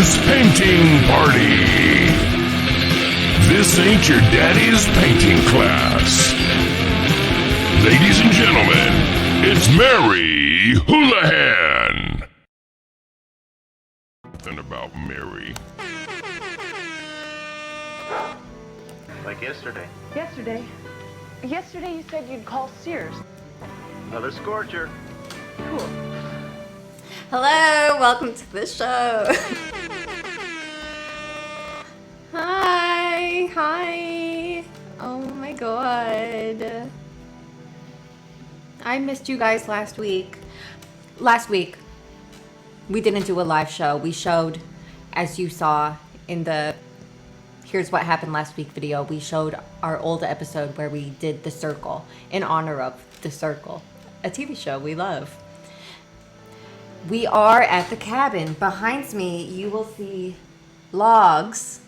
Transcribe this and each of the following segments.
Daddy's Painting Party. This ain't your daddy's painting class. Ladies and gentlemen, it's Mary Houlihan. Something about Mary. Like yesterday. Yesterday you said you'd call Sears. Another scorcher. Cool. Hello, welcome to the show. Hi. Oh my god. I missed you guys last week. Last week, we didn't do a live show. We showed, as you saw in the Here's What Happened Last Week video, we showed our old episode where we did The Circle in honor of The Circle, a TV show we love. We are at the cabin. Behind me, you will see logs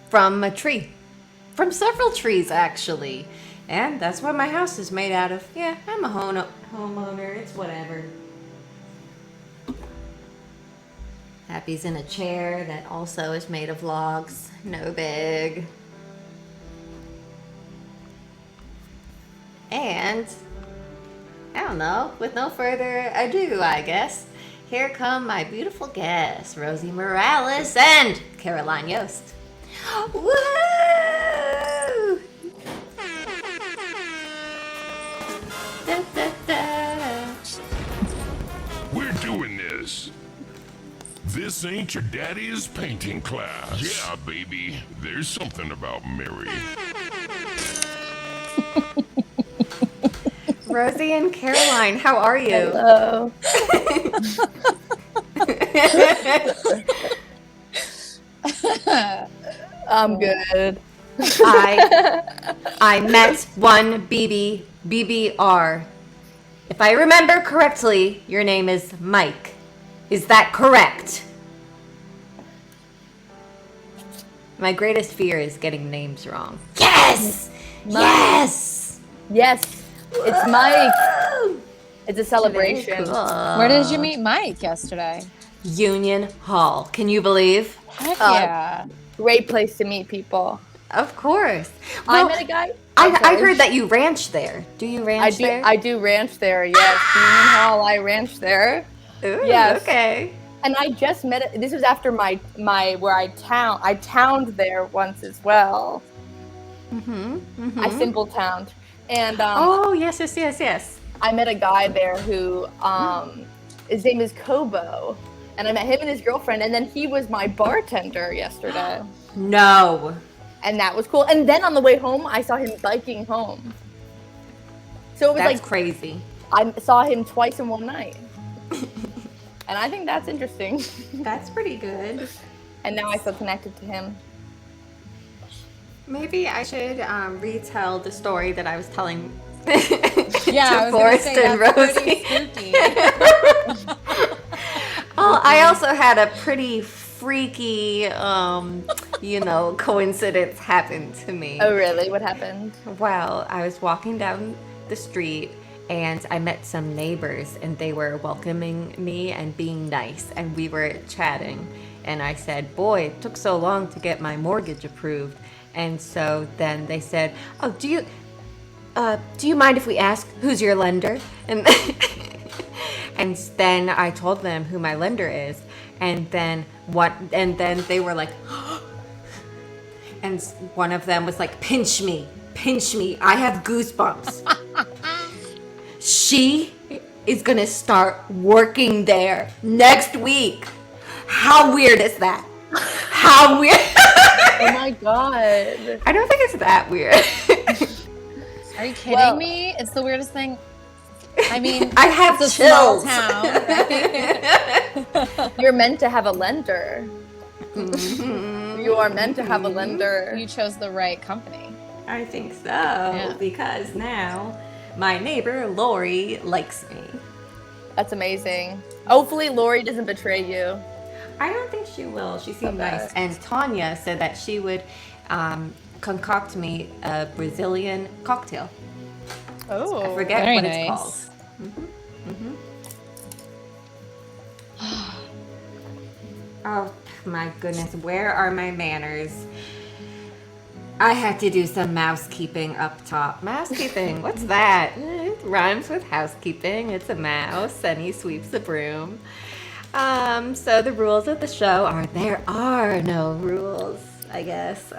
from a tree. From several trees, actually. And that's what my house is made out of. Yeah, I'm a homeowner. It's whatever. Happy's in a chair that also is made of logs. No big. And I don't know, with no further ado, I guess, here come my beautiful guests, Rosie Morales and Caroline Yost. Woo! Da, da, da. We're doing this. This ain't your daddy's painting class. Yeah, baby. There's something about Mary. Rosie and Caroline, how are you? Hello. I'm good. I met one BBR. If I remember correctly, your name is Mike. Is that correct? My greatest fear is getting names wrong. Yes! Mike. Yes! Yes, it's Mike. It's a celebration. Cool. Where did you meet Mike yesterday? Union Hall. Can you believe? Heck yeah. Great place to meet people. Of course. I Well, met a guy. I heard that you ranch there. Do you ranch there? I do ranch there. Yes, Union Hall. I ranch there. Ooh, Yes. okay. And I just met it. This was after I towned there once as well. I simple towned, and Oh, yes. I met a guy there who his name is Kobo, and I met him and his girlfriend, and then he was my bartender yesterday, No. and that was cool. And then on the way home, I saw him biking home. So it was That's like crazy. I saw him twice in one night. And I think that's interesting. That's pretty good. And now I feel connected to him. Maybe I should retell the story that I was telling Yeah, to I was gonna Forrest say, and that's Rosie. pretty spooky. Well, I also had a pretty freaky, coincidence happen to me. Oh, really? What happened? Well, I was walking down the street and I met some neighbors and they were welcoming me and being nice, and we were chatting, and I said, boy, it took so long to get my mortgage approved. And so then they said, oh, do you mind if we ask who's your lender? And and then I told them who my lender is, and then they were like and one of them was like, pinch me, I have goosebumps. She is gonna start working there next week. How weird is that? How weird. Oh my god. I don't think it's that weird. Are you kidding me? It's the weirdest thing. I mean, I have it's a small chills. town. You're meant to have a lender. You are meant to have a lender. You chose the right company. I think so, because now my neighbor Lori likes me. That's amazing. Hopefully Lori doesn't betray you. I don't think she will. She seemed nice. And Tanya said that she would concoct me a Brazilian cocktail. Oh, I forget very what nice. it's called. Oh my goodness, where are my manners? I had to do some mousekeeping up top. Mousekeeping, what's that? It rhymes with housekeeping. It's a mouse and he sweeps the broom. So the rules of the show are there are no rules, I guess.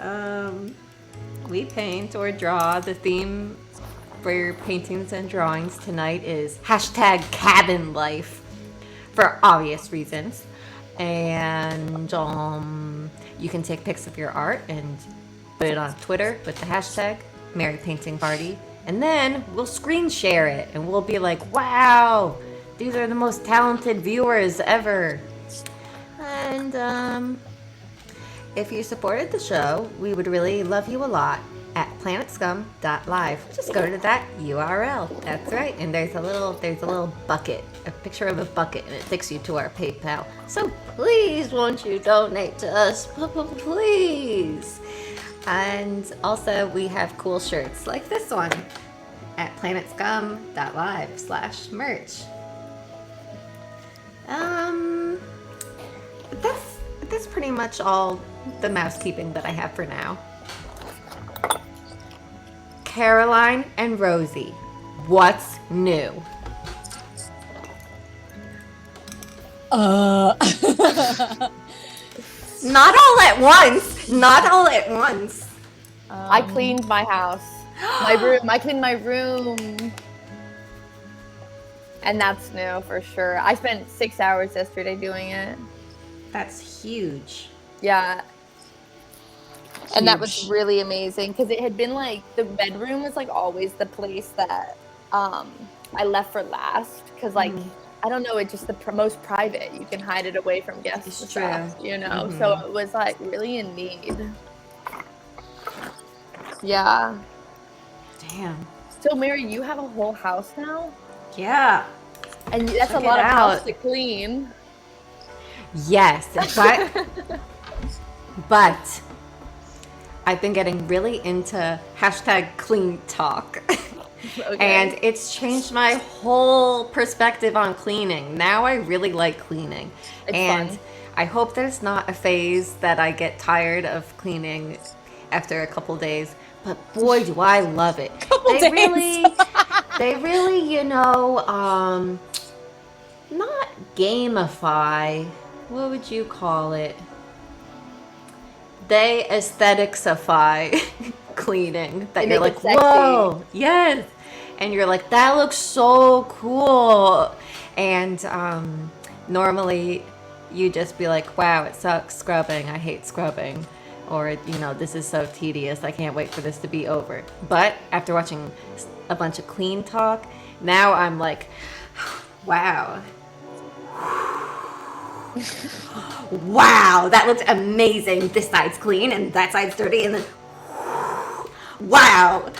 We paint or draw. The theme for your paintings and drawings tonight is hashtag cabin life for obvious reasons. And you can take pics of your art and put it on Twitter with the hashtag Merry Painting Party. And then we'll screen share it and we'll be like, wow, these are the most talented viewers ever. And if you supported the show, we would really love you a lot at planetscum.live. Just go to that URL. That's right. And there's a little bucket, a picture of a bucket, and it takes you to our PayPal. So please won't you donate to us? Please. And also we have cool shirts like this one at planetscum.live/merch. That's pretty much all the mousekeeping that I have for now. Caroline and Rosie, what's new? Not all at once. Not all at once. I cleaned my house. My room. I cleaned my room. And that's new for sure. I spent 6 hours yesterday doing it. That's huge. Yeah. And that was really amazing because it had been like the bedroom was like always the place that I left for last because like I don't know, it's just the most private. You can hide it away from guests and stuff, you know. So it was like really in need. Yeah. Damn. So Mary, you have a whole house now, Yeah. and that's Check a lot it of house out. to clean. Yes, but I've been getting really into hashtag clean talk. Okay. And it's changed my whole perspective on cleaning. Now I really like cleaning. It's and fun. I hope there's not a phase that I get tired of cleaning after a couple days. But boy, do I love it. They really, you know, not gamify. What would you call it? They aestheticsify cleaning. That They you're make like, it sexy. whoa, yes. And you're like, that looks so cool. And normally you just be like, wow, it sucks scrubbing. I hate scrubbing. Or, you know, this is so tedious. I can't wait for this to be over. But after watching a bunch of clean talk, now I'm like, wow. Wow, that looks amazing. This side's clean and that side's dirty, and then wow.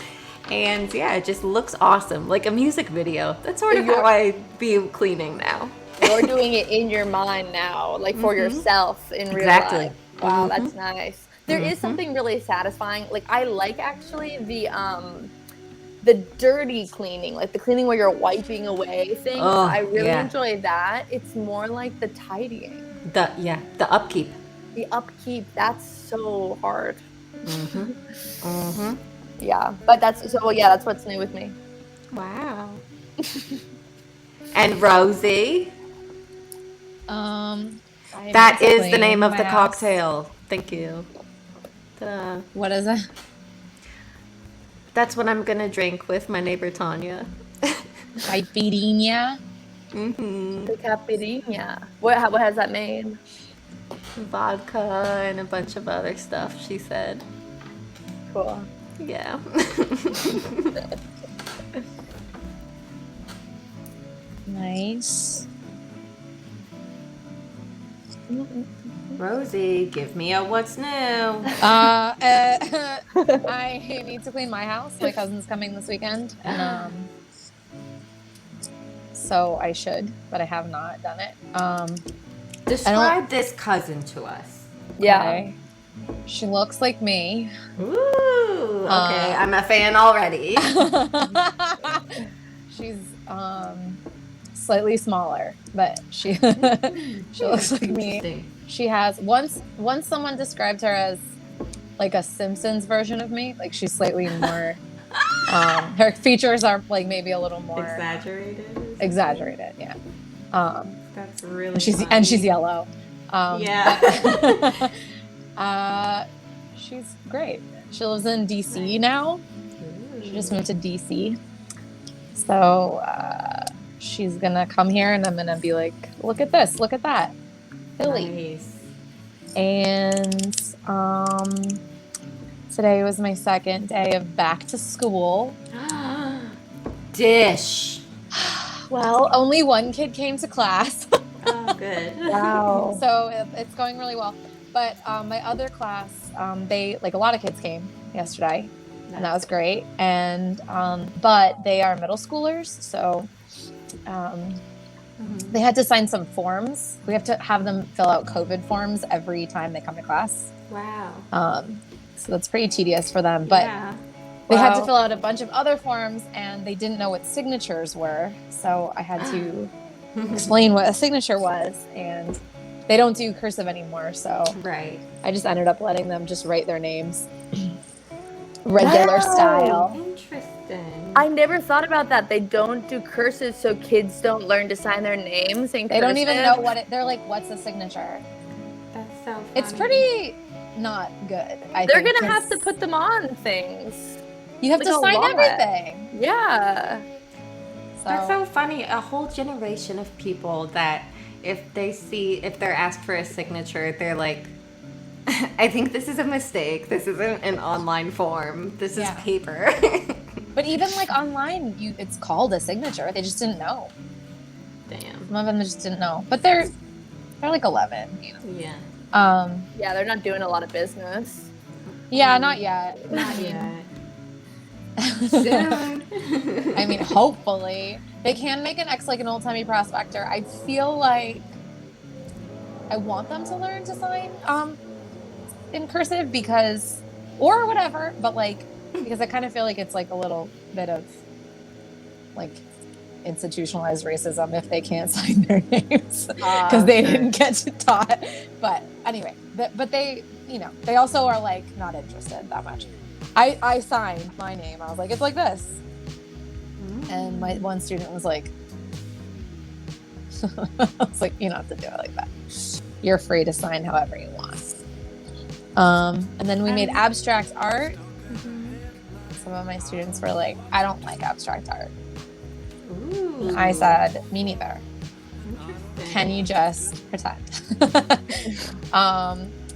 And yeah, it just looks awesome, like a music video. That's sort of how I view cleaning now. You're doing it in your mind now, like for yourself in real life. Wow, that's nice. There is something really satisfying. Like I like actually the dirty cleaning, like the cleaning where you're wiping away things. Oh, I really yeah. enjoy that. It's more like the tidying. The upkeep. The upkeep, that's so hard. Yeah, but that's what's new with me. Wow. And Rosie, that is the name of the cocktail. Thank you. Ta-da. What is it? That's what I'm gonna drink with my neighbor Tanya. Caipirinha. The caipirinha. What has that made? Vodka and a bunch of other stuff, she said. Cool. Yeah. Nice. Rosie, give me a what's new. I need to clean my house. My cousin's coming this weekend, and so I should, but I have not done it. Describe this cousin to us. Yeah. Okay. She looks like me. Ooh, okay, I'm a fan already. She's slightly smaller, but she she looks like me. Interesting. She has once someone described her as like a Simpsons version of me. Like she's slightly more. Her features are like maybe a little more Exaggerated. Yeah. That's really And she's yellow. Yeah. But, she's great. She lives in DC now. She just moved to DC. So she's gonna come here, and I'm gonna be like, look at this, look at that, Philly. Nice. And today was my second day of back to school. Dish. Well, only one kid came to class. Oh, good. Wow. So it's going really well. But my other class, they like a lot of kids came yesterday, and that was great. And but they are middle schoolers, so they had to sign some forms. We have to have them fill out COVID forms every time they come to class. Wow. So that's pretty tedious for them. But they had to fill out a bunch of other forms, and they didn't know what signatures were. So I had to explain what a signature was, and they don't do cursive anymore. So Right. I just ended up letting them just write their names regular style. Interesting. I never thought about that. They don't do cursive, so kids don't learn to sign their names in cursive. They don't even know what it. They're like, "What's a signature?" That's so funny. It's pretty not good. They're gonna have to put them on things. You have like to a sign lot. everything. Yeah. That's so funny. A whole generation of people that if they're asked for a signature, they're like, I think this is a mistake. This isn't an online form. This is paper. But even like online, it's called a signature. They just didn't know. Damn. Some of them just didn't know. But they're like 11, you know. Yeah. Yeah, they're not doing a lot of business. Yeah, not yet. Not yet. Soon. I mean, hopefully. They can make an X like an old-timey prospector. I feel like I want them to learn to sign in cursive or whatever, but like, because I kind of feel like it's like a little bit of like institutionalized racism if they can't sign their names because they didn't get taught. But anyway, but they, they also are like not interested that much. I signed my name. I was like, it's like this. And my one student was like, I was like, you don't have to do it like that. You're free to sign however you want. And then we made abstract art. Some of my students were like, I don't like abstract art. Ooh. And I said, me neither. Can you just pretend?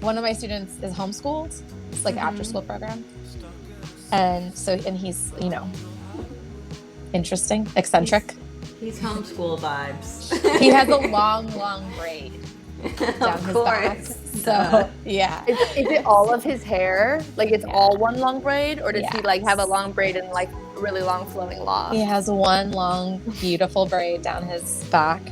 One of my students is homeschooled. It's like an after school program. And he's, interesting, eccentric. He's homeschool vibes. He has a long braid down his back. So, yeah. Is it all of his hair? Like it's all one long braid? Or does he like have a long braid and like really long flowing locks? He has one long, beautiful braid down his back.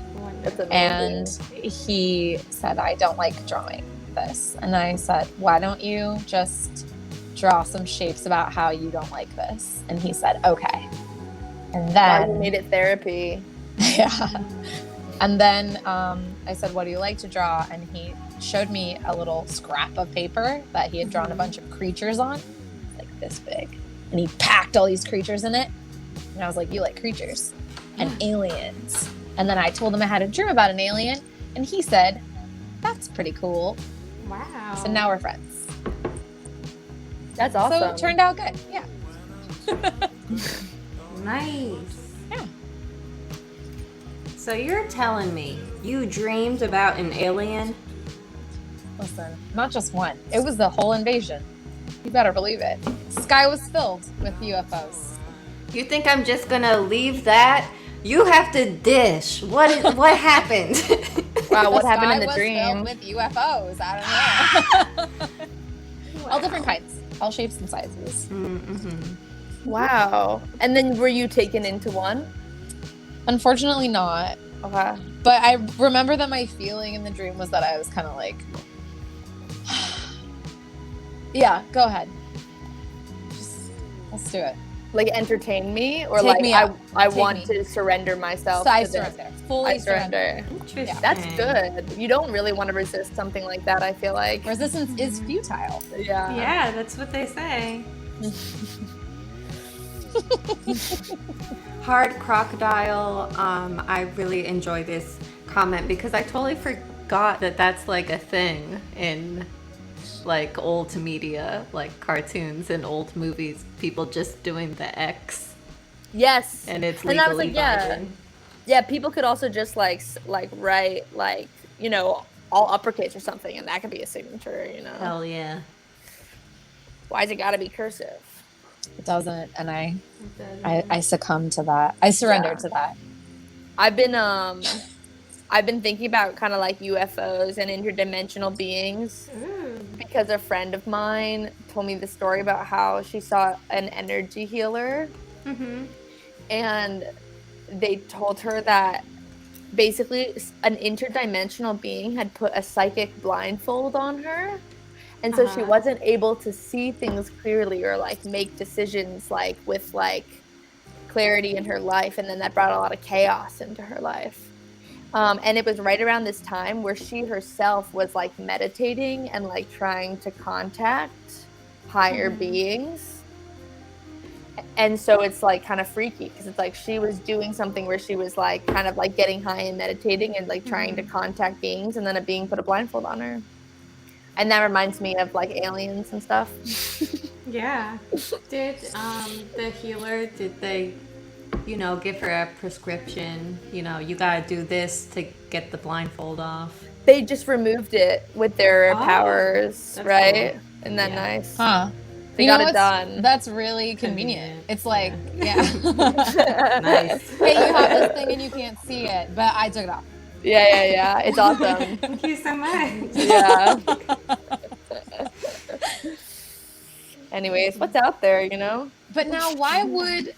That's amazing. And he said, I don't like drawing this. And I said, why don't you just draw some shapes about how you don't like this? And he said, okay. And then you made it therapy. Yeah. And then I said, what do you like to draw? And he showed me a little scrap of paper that he had drawn a bunch of creatures on, like this big. And he packed all these creatures in it. And I was like, you like creatures and aliens. And then I told him I had a dream about an alien. And he said, that's pretty cool. Wow. So now we're friends. That's awesome. So it turned out good. Yeah. Nice. Yeah. So you're telling me you dreamed about an alien? Listen, not just one. It was the whole invasion. You better believe it. The sky was filled with UFOs. You think I'm just gonna leave that? You have to dish. What happened? Wow, what happened in the sky dream? was filled with UFOs. I don't know. All different kinds, all shapes and sizes. Mm-hmm. Wow. And then were you taken into one? Unfortunately not. Okay. But I remember that my feeling in the dream was that I was kind of like, yeah, go ahead. Let's do it. Like entertain me, or Take like me out. I Take want me. to surrender myself. So I to this. surrender. Fully I surrender. Interesting. That's good. You don't really want to resist something like that, I feel like. Resistance is futile. Yeah. Yeah, that's what they say. Hard crocodile. I really enjoy this comment because I totally forgot that that's like a thing in like old media, like cartoons and old movies. People just doing the X, Yes. and it's And I was legally like, yeah. binding. Yeah, people could also just like write like, you know, all uppercase or something, and that could be a signature, you know. Hell yeah. Why's it gotta be cursive? It doesn't, and I succumb to that. I surrender to that. I've been thinking about kind of like UFOs and interdimensional beings because a friend of mine told me the story about how she saw an energy healer, and they told her that basically an interdimensional being had put a psychic blindfold on her, and so she wasn't able to see things clearly or like make decisions like with like clarity in her life, and then that brought a lot of chaos into her life. And it was right around this time where she herself was like meditating and like trying to contact higher beings. And so it's like kind of freaky because it's like she was doing something where she was like kind of like getting high and meditating and like trying to contact beings, and then a being put a blindfold on her. And that reminds me of like aliens and stuff. Yeah. Did the healer, did they, you know, give her a prescription? You know, you gotta do this to get the blindfold off. They just removed it with their powers, that's right? cool. Isn't that Yeah. nice? Huh. They got it done. That's really convenient. It's like, yeah. Nice. Hey, you have this thing and you can't see it, but I took it off. Yeah. It's awesome. Thank you so much. Yeah. Anyways, what's out there, you know? But now, why would?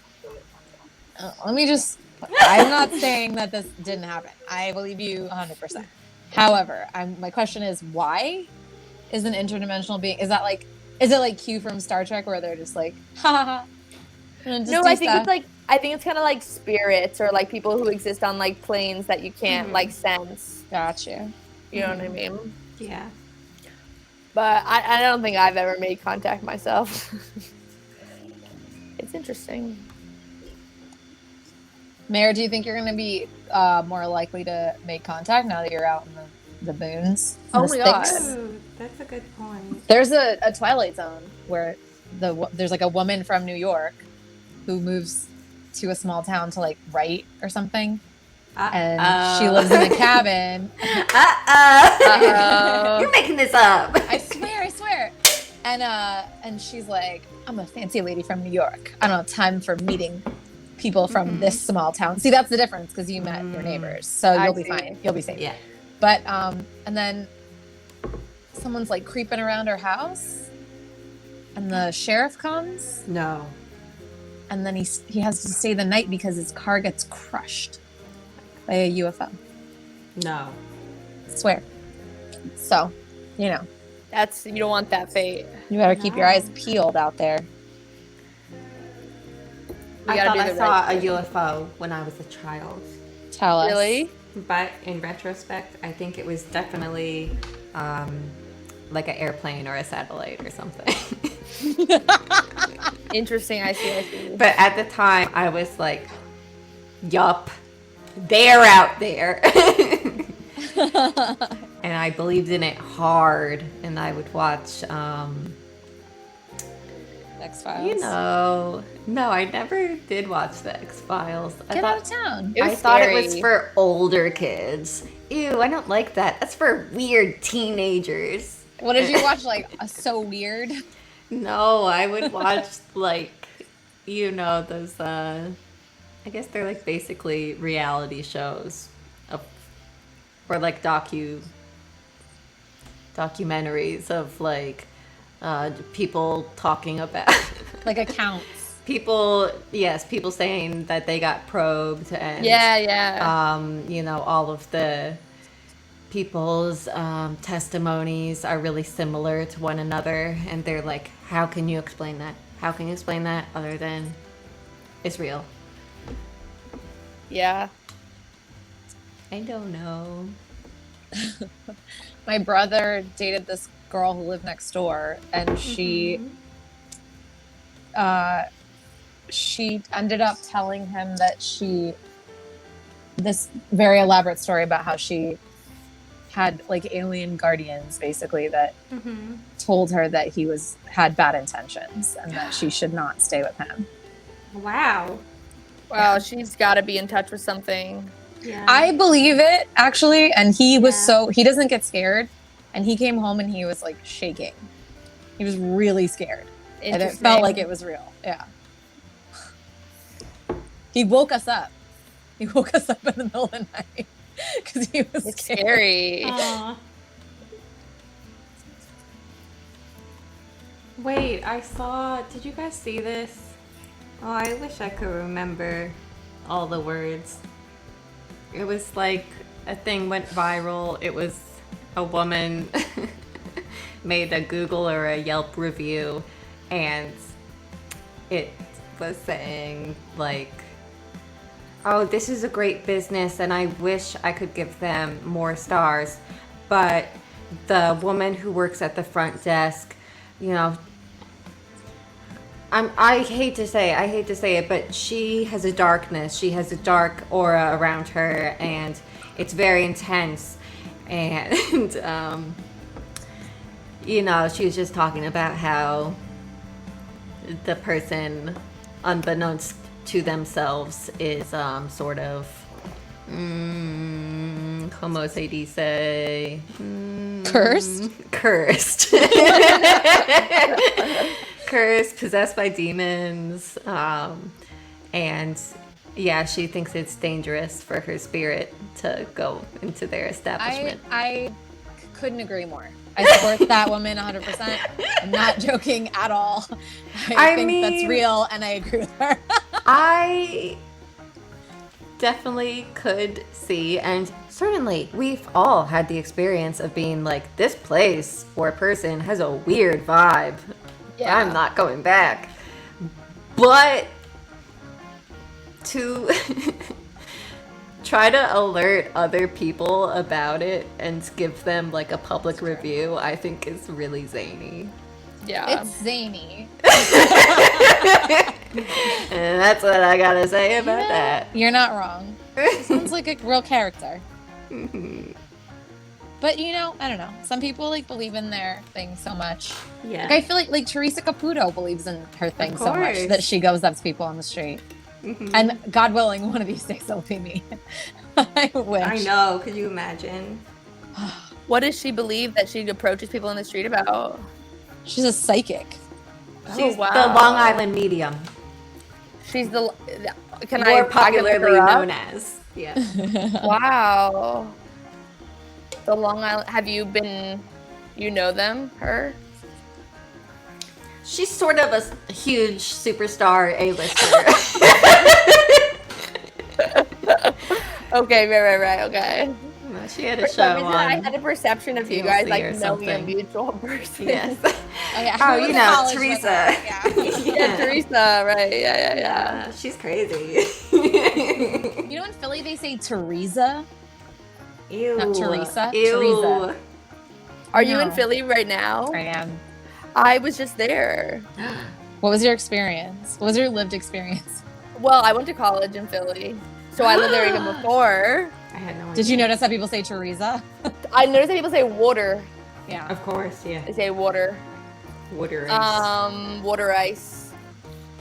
Let me just. I'm not saying that this didn't happen. I believe you 100%. However, my question is, why is an interdimensional being? Is it like Q from Star Trek, where they're just like, ha ha ha? No, I think it's like kind of like spirits or like people who exist on like planes that you can't like sense. Gotcha. You know what I mean? Yeah. But I don't think I've ever made contact myself. It's interesting. Mare, do you think you're going to be more likely to make contact now that you're out in the boons? Oh my gosh. Ooh, that's a good point. There's a Twilight Zone where there's like a woman from New York who moves to a small town to like write or something. And she lives in a cabin. You're making this up. I swear. And she's like, I'm a fancy lady from New York. I don't have time for meeting people from this small town. See, that's the difference because you met your neighbors. So you'll be fine. You'll be safe. Yeah. But and then someone's like creeping around her house, and the sheriff comes, No. and then he has to stay the night because his car gets crushed by a UFO. No. I swear. So, you know, You don't want that fate. you better keep your eyes peeled out there. You I gotta thought do I the saw right a thing. UFO when I was a child. Tell us. Really? But in retrospect, I think it was definitely like an airplane or a satellite or something. Interesting. I see. But at the time, I was like, yup, they're out there. And I believed in it hard. And I would watch, X-Files. you know, no, I never did watch the X-Files. Get out of town. It was I thought it was scary. for older kids. Ew, I don't like that. That's for weird teenagers. What did you watch? Like, So Weird? No, I would watch like, you know, those I guess they're like basically reality shows or like documentaries of like people talking about Like accounts. people saying that they got probed and Yeah. you know, all of the people's testimonies are really similar to one another, and they're like, how can you explain that other than is real? Yeah. I don't know. My brother dated this girl who lived next door, and she ended up telling him that this very elaborate story about how she had like alien guardians basically that told her that he had bad intentions and that she should not stay with him. Wow. Wow, she's got to be in touch with something. Yeah. I believe it, actually. And he was he doesn't get scared. And he came home and he was like shaking. He was really scared. And it felt like it was real. Yeah. He woke us up. He woke us up in the middle of the night because he was scared. Scary. Aww. Wait, did you guys see this? Oh, I wish I could remember all the words. It was like a thing went viral. It was a woman made a Google or a Yelp review, and it was saying like, oh, this is a great business and I wish I could give them more stars, but the woman who works at the front desk, you know, I hate to say it, but she has a darkness. She has a dark aura around her, and it's very intense. And you know, she was just talking about how the person, unbeknownst to themselves, is sort of como se dice, cursed. Cursed, possessed by demons, and yeah, she thinks it's dangerous for her spirit to go into their establishment. I couldn't agree more. I support that woman 100%. I'm not joking at all. I think that's real, and I agree with her. I definitely could see, and certainly we've all had the experience of being like, this place or person has a weird vibe. Yeah. I'm not going back. But to try to alert other people about it and give them like a public review, I think is really zany. Yeah. It's zany. And that's what I gotta say about that. You're not wrong. Sounds like a real character. But you know, I don't know. Some people like believe in their thing so much. Yeah. Like, I feel like Teresa Caputo believes in her thing so much that she goes up to people on the street. And God willing, one of these days it'll be me. I wish. I know. Could you imagine? What does she believe that she approaches people in the street about? She's a psychic. She's the Long Island medium. She's the more popularly known as. Yeah. Wow. The Long Island. Have you been? You know them? Her? She's sort of a huge superstar A-lister. Okay, right. Okay. She had a show on. I had a perception of you guys like knowing a mutual person. Yes. Oh, you know, Teresa. Yeah, Teresa, right. Yeah. She's crazy. You know, in Philly they say Teresa. Ew. Not Teresa. Ew. Teresa. Are you in Philly right now? I am. I was just there. What was your experience? What was your lived experience? Well, I went to college in Philly, so I lived there even before. I had no idea. Did you notice that people say Teresa? I noticed that people say water. Yeah. Of course, yeah. They say water. Water ice. Water ice.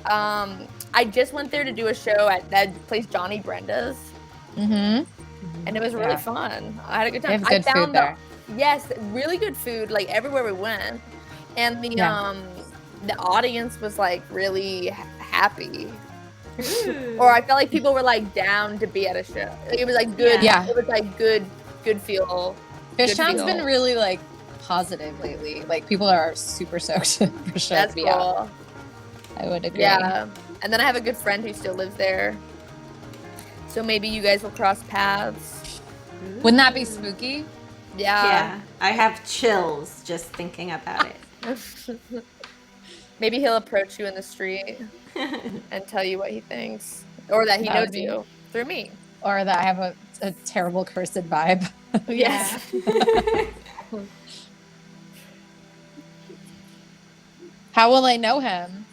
I just went there to do a show at that place, Johnny Brenda's. Mm-hmm. And it was really fun. I had a good time. They have good food there. Yes, really good food, like everywhere we went. And the audience was like really happy. Or I felt like people were like down to be at a show. Like, it was like good. Yeah. It was like good feel. Fishtown's been really like positive lately. Like people are super stoked for shows That's to be cool. out. I would agree. Yeah. And then I have a good friend who still lives there. So maybe you guys will cross paths. Wouldn't that be spooky? Yeah. I have chills just thinking about it. Maybe he'll approach you in the street. and tell you what he thinks, or that he That knows would be- you through me. Or that I have a terrible cursed vibe. Yes. How will I know him?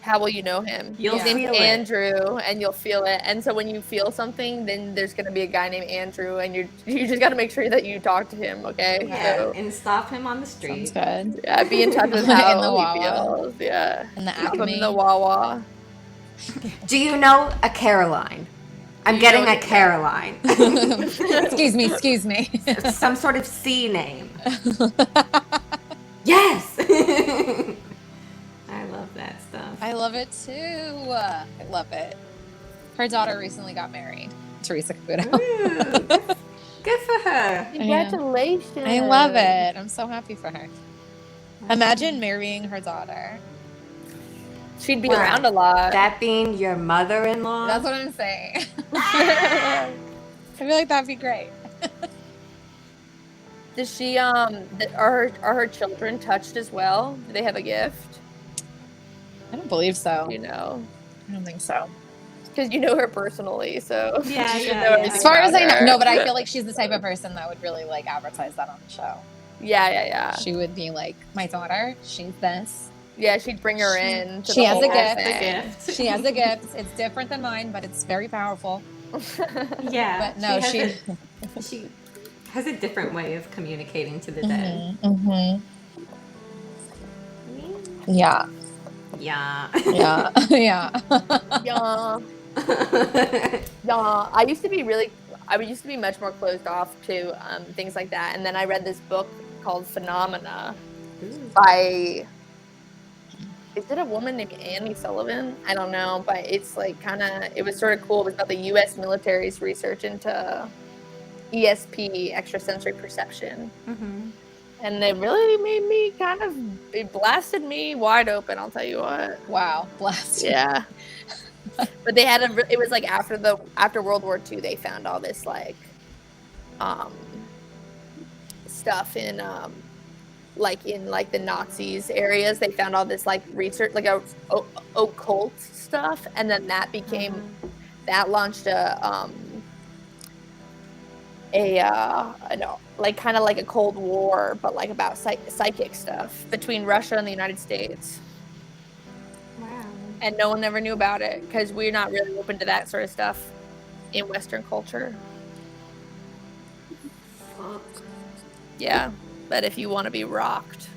How will you know him? You'll His name's feel it. Andrew, and you'll feel it. And so when you feel something, then there's gonna be a guy named Andrew, and you just gotta make sure that you talk to him, okay? Yeah, So, and stop him on the street. Sounds good. yeah, be in touch with In how the he Wawa. feels. Yeah. In the Drop him Acme. in the Wawa. Do you know a Caroline? I'm you getting know a it? Caroline. Excuse me. Some sort of C name. Yes. I love that stuff. I love it too. I love it. Her daughter recently got married. Teresa Caputo. Ooh, good for her. Congratulations. I love it. I'm so happy for her. Imagine marrying her daughter. She'd be Wow. around a lot. That being your mother-in-law. That's what I'm saying. I feel like that'd be great. Does she are her children touched as well? Do they have a gift? I don't believe so. You know, I don't think so. because you know her personally, so Yeah, you should yeah, know yeah. everything As far as about I know, her. no, but I feel like she's the type of person that would really like advertise that on the show. Yeah. She would be like, my daughter, she's this. Yeah, she'd bring her in. To she the has whole a gift. thing. She has a gift. It's different than mine, but it's very powerful. Yeah. But no, she has a different way of communicating to the dead. Mm-hmm. Yeah. Yeah. Yeah. Yeah. Yeah. Yeah. I used to be much more closed off to things like that, and then I read this book called Phenomena by. Is it a woman named Annie Sullivan? I don't know, but it's like it was sort of cool. It was about the U.S. military's research into ESP, extrasensory perception. Mm-hmm. And it really made me it blasted me wide open, I'll tell you what. Wow. Blessed. Yeah. But they had it was like after World War II, they found all this like stuff in the Nazis areas. They found all this like research, like occult stuff, and then that became that launched a kind of like a Cold War, but like about psychic stuff between Russia and the United States. Wow. And no one ever knew about it because we're not really open to that sort of stuff in Western culture. Fuck. Yeah, but if you want to be rocked,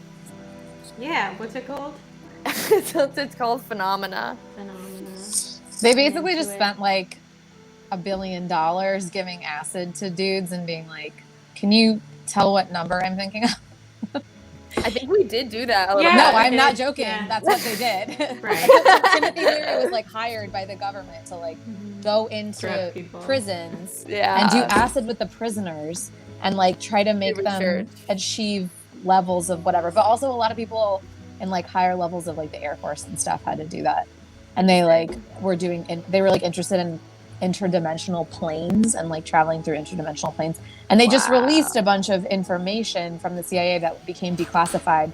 Yeah. What's it called? it's called Phenomena. Phenomena. They basically Into just it. spent like $1 billion giving acid to dudes and being like, can you tell what number I'm thinking of? I think we did do that a little Yeah. No, bit. I'm not it- joking. yeah. That's what they did. Right. Timothy Leary was like hired by the government to like go into Drug people. prisons Yeah. and do acid with the prisoners and like try to make them research. achieve levels of whatever. But also a lot of people in like higher levels of like the Air Force and stuff had to do that. And they like were they were like interested in interdimensional planes and like traveling through interdimensional planes. And they just Wow. released a bunch of information from the CIA that became declassified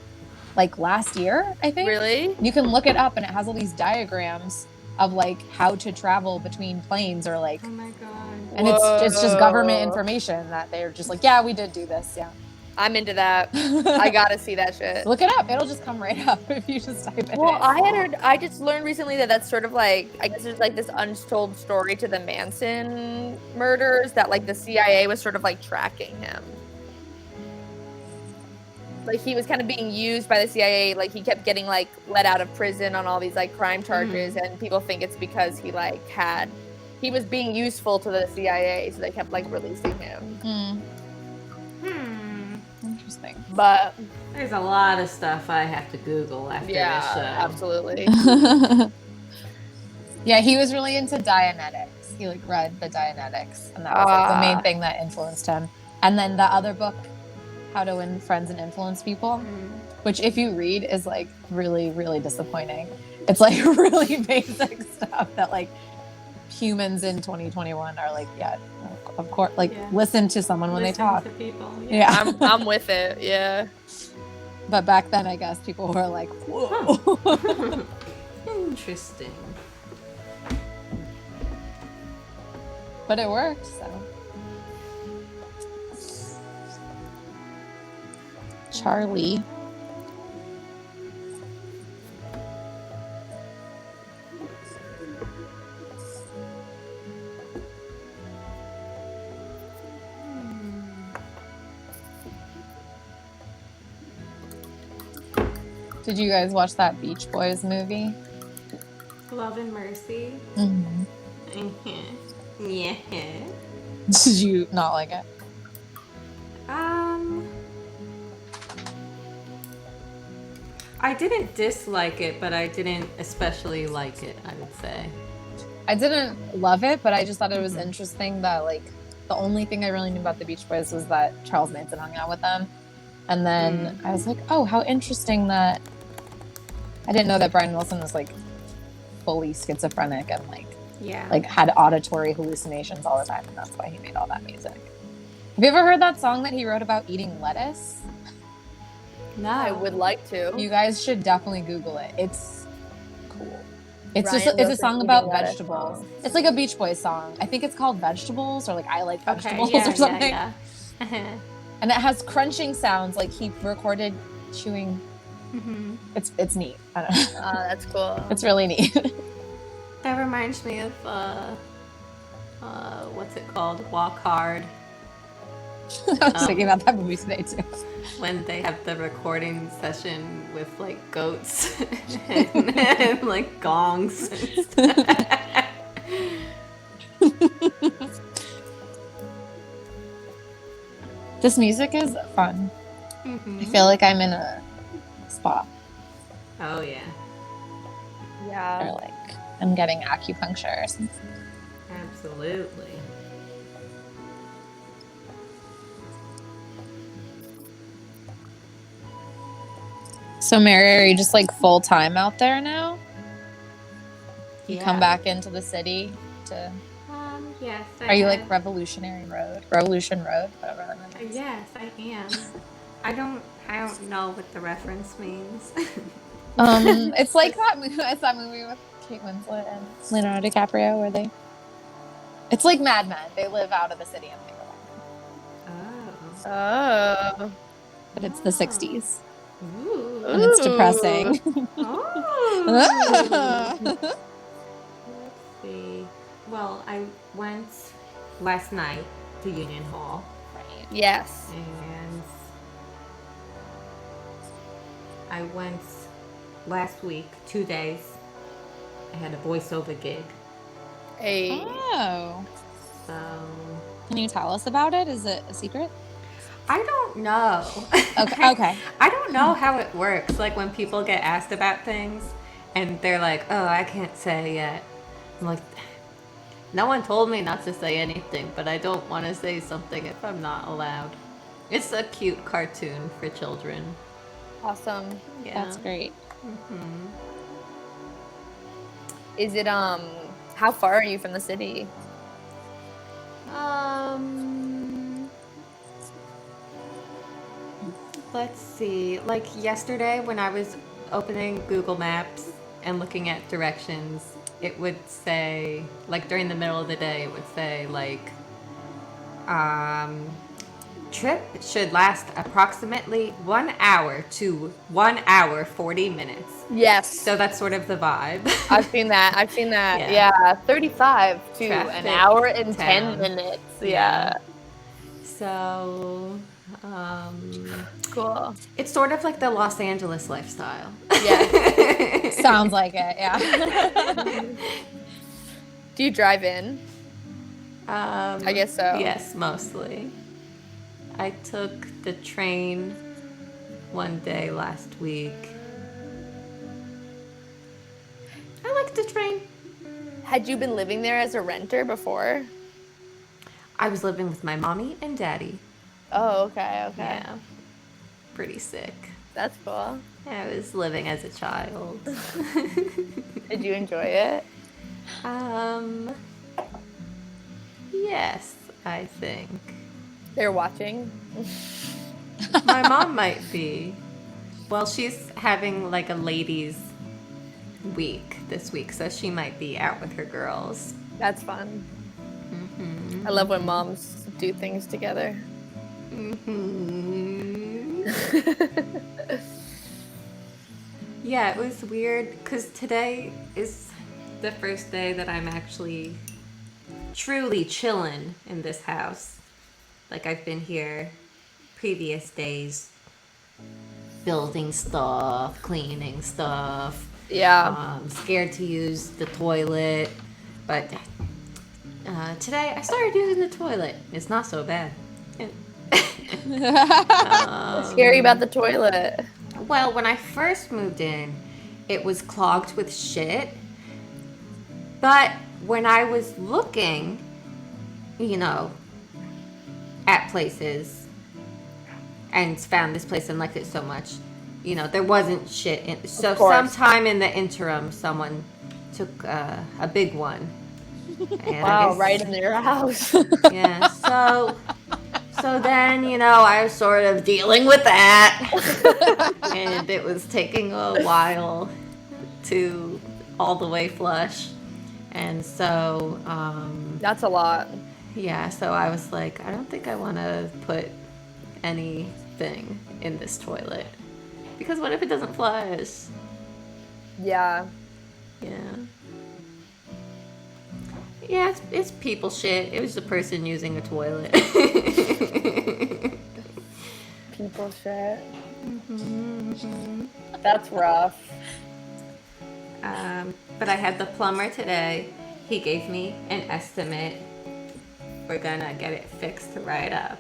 like last year, I think. Really? You can look it up and it has all these diagrams of like how to travel between planes or like Oh my god. and it's just government Whoa. information that they're just like, yeah, we did do this. Yeah. I'm into that. I gotta see that shit. Look it up. It'll just come right up if you just type it Well, in. I just learned recently that that's sort of like, I guess there's like this untold story to the Manson murders that like the CIA was sort of like tracking him. Like he was kind of being used by the CIA, like he kept getting like let out of prison on all these like crime charges, and people think it's because he was being useful to the CIA, so they kept like releasing him. Interesting. But There's a lot of stuff I have to Google after yeah, this show. absolutely. Yeah, he was really into Dianetics. He like read the Dianetics, and that was like the main thing that influenced him. And then the other book, How to Win Friends and Influence People, which if you read is like really, really disappointing. It's like really basic stuff that like humans in 2021 are like, yeah, of course, like Yeah. listen to someone when they Listen talk. to people. Yeah. I'm with it. Yeah. But back then, I guess people were like, whoa. Interesting. But it worked, so. Charlie. Did you guys watch that Beach Boys movie? Love and Mercy. Mm-hmm. Yeah. Did you not like it? I didn't dislike it, but I didn't especially like it, I would say. I didn't love it, but I just thought it was interesting that, like, the only thing I really knew about the Beach Boys was that Charles Manson hung out with them. And then I was like, oh, how interesting that I didn't know that Brian Wilson was, like, fully schizophrenic and, like had auditory hallucinations all the time, and that's why he made all that music. Have you ever heard that song that he wrote about eating lettuce? No. I would like to. You guys should definitely Google it. It's cool. It's Ryan it's a song about lettuce. vegetables. It's like a Beach Boys song. I think it's called Vegetables, or like I Like Vegetables or something. Yeah. And it has crunching sounds, like he recorded chewing. Mm-hmm. It's neat. I don't know. That's cool. It's really neat. That reminds me of what's it called? Walk Hard. I was thinking about that movie today too. When they have the recording session with like goats and like gongs and stuff. This music is fun. Mm-hmm. I feel like I'm in a spa. Oh yeah. Yeah. Or like I'm getting acupuncture or something. Absolutely. So Mary, are you just like full time out there now? You come back into the city to. Yes. Are you like Revolution Road, whatever that is? Yes, I am. I don't know what the reference means. It's like that movie. It's that movie with Kate Winslet and Leonardo DiCaprio where they. It's like Mad Men. They live out of the city and they go back. Oh. But it's the 60s. Ooh. And it's depressing. Oh. Let's see. Well, I went last night to Union Hall. Right. Yes. And I went last week, 2 days. I had a voiceover gig. Hey. Oh. So Can you tell us about it? Is it a secret? I don't know. Okay. I don't know how it works. Like when people get asked about things and they're like, oh, I can't say yet. I'm like, no one told me not to say anything, but I don't want to say something if I'm not allowed. It's a cute cartoon for children. Awesome. Yeah. That's great. Mm-hmm. Is it how far are you from the city? Let's see. Like yesterday when I was opening Google Maps and looking at directions, it would say, like during the middle of the day, it would say like, trip should last approximately 1 hour to 1 hour 40 minutes. Yes. So that's sort of the vibe. I've seen that. Yeah. 35 to Traffic an hour and town. 10 minutes. Yeah. So, Cool. it's sort of like the Los Angeles lifestyle. Yeah. Sounds like it, yeah. Do you drive in? I guess so. Yes, mostly. I took the train one day last week. I like the train. Had you been living there as a renter before? I was living with my mommy and daddy. Oh, okay. Yeah. Pretty sick. That's cool. I was living as a child. Did you enjoy it? Yes, I think. They're watching? My mom might be. Well, she's having like a ladies' week this week, so she might be out with her girls. That's fun. I love when moms do things together. Yeah, it was weird because today is the first day that I'm actually truly chilling in this house. Like, I've been here previous days building stuff, cleaning stuff. Yeah. Scared to use the toilet, but today I started using the toilet. It's not so bad. Scary about the toilet. Well, when I first moved in, it was clogged with shit. But when I was looking, at places and found this place and liked it so much, there wasn't shit in. So sometime in the interim, someone took a big one. And Wow, right in your house. Yeah, so then, I was sort of dealing with that. And it was taking a while to all the way flush. And so, That's a lot. yeah, so I was like, I don't think I want to put anything in this toilet. Because what if it doesn't flush? Yeah. Yeah. Yeah, it's people shit. It was the person using a toilet. People shit. That's rough. But I had the plumber today. He gave me an estimate. We're gonna get it fixed right up.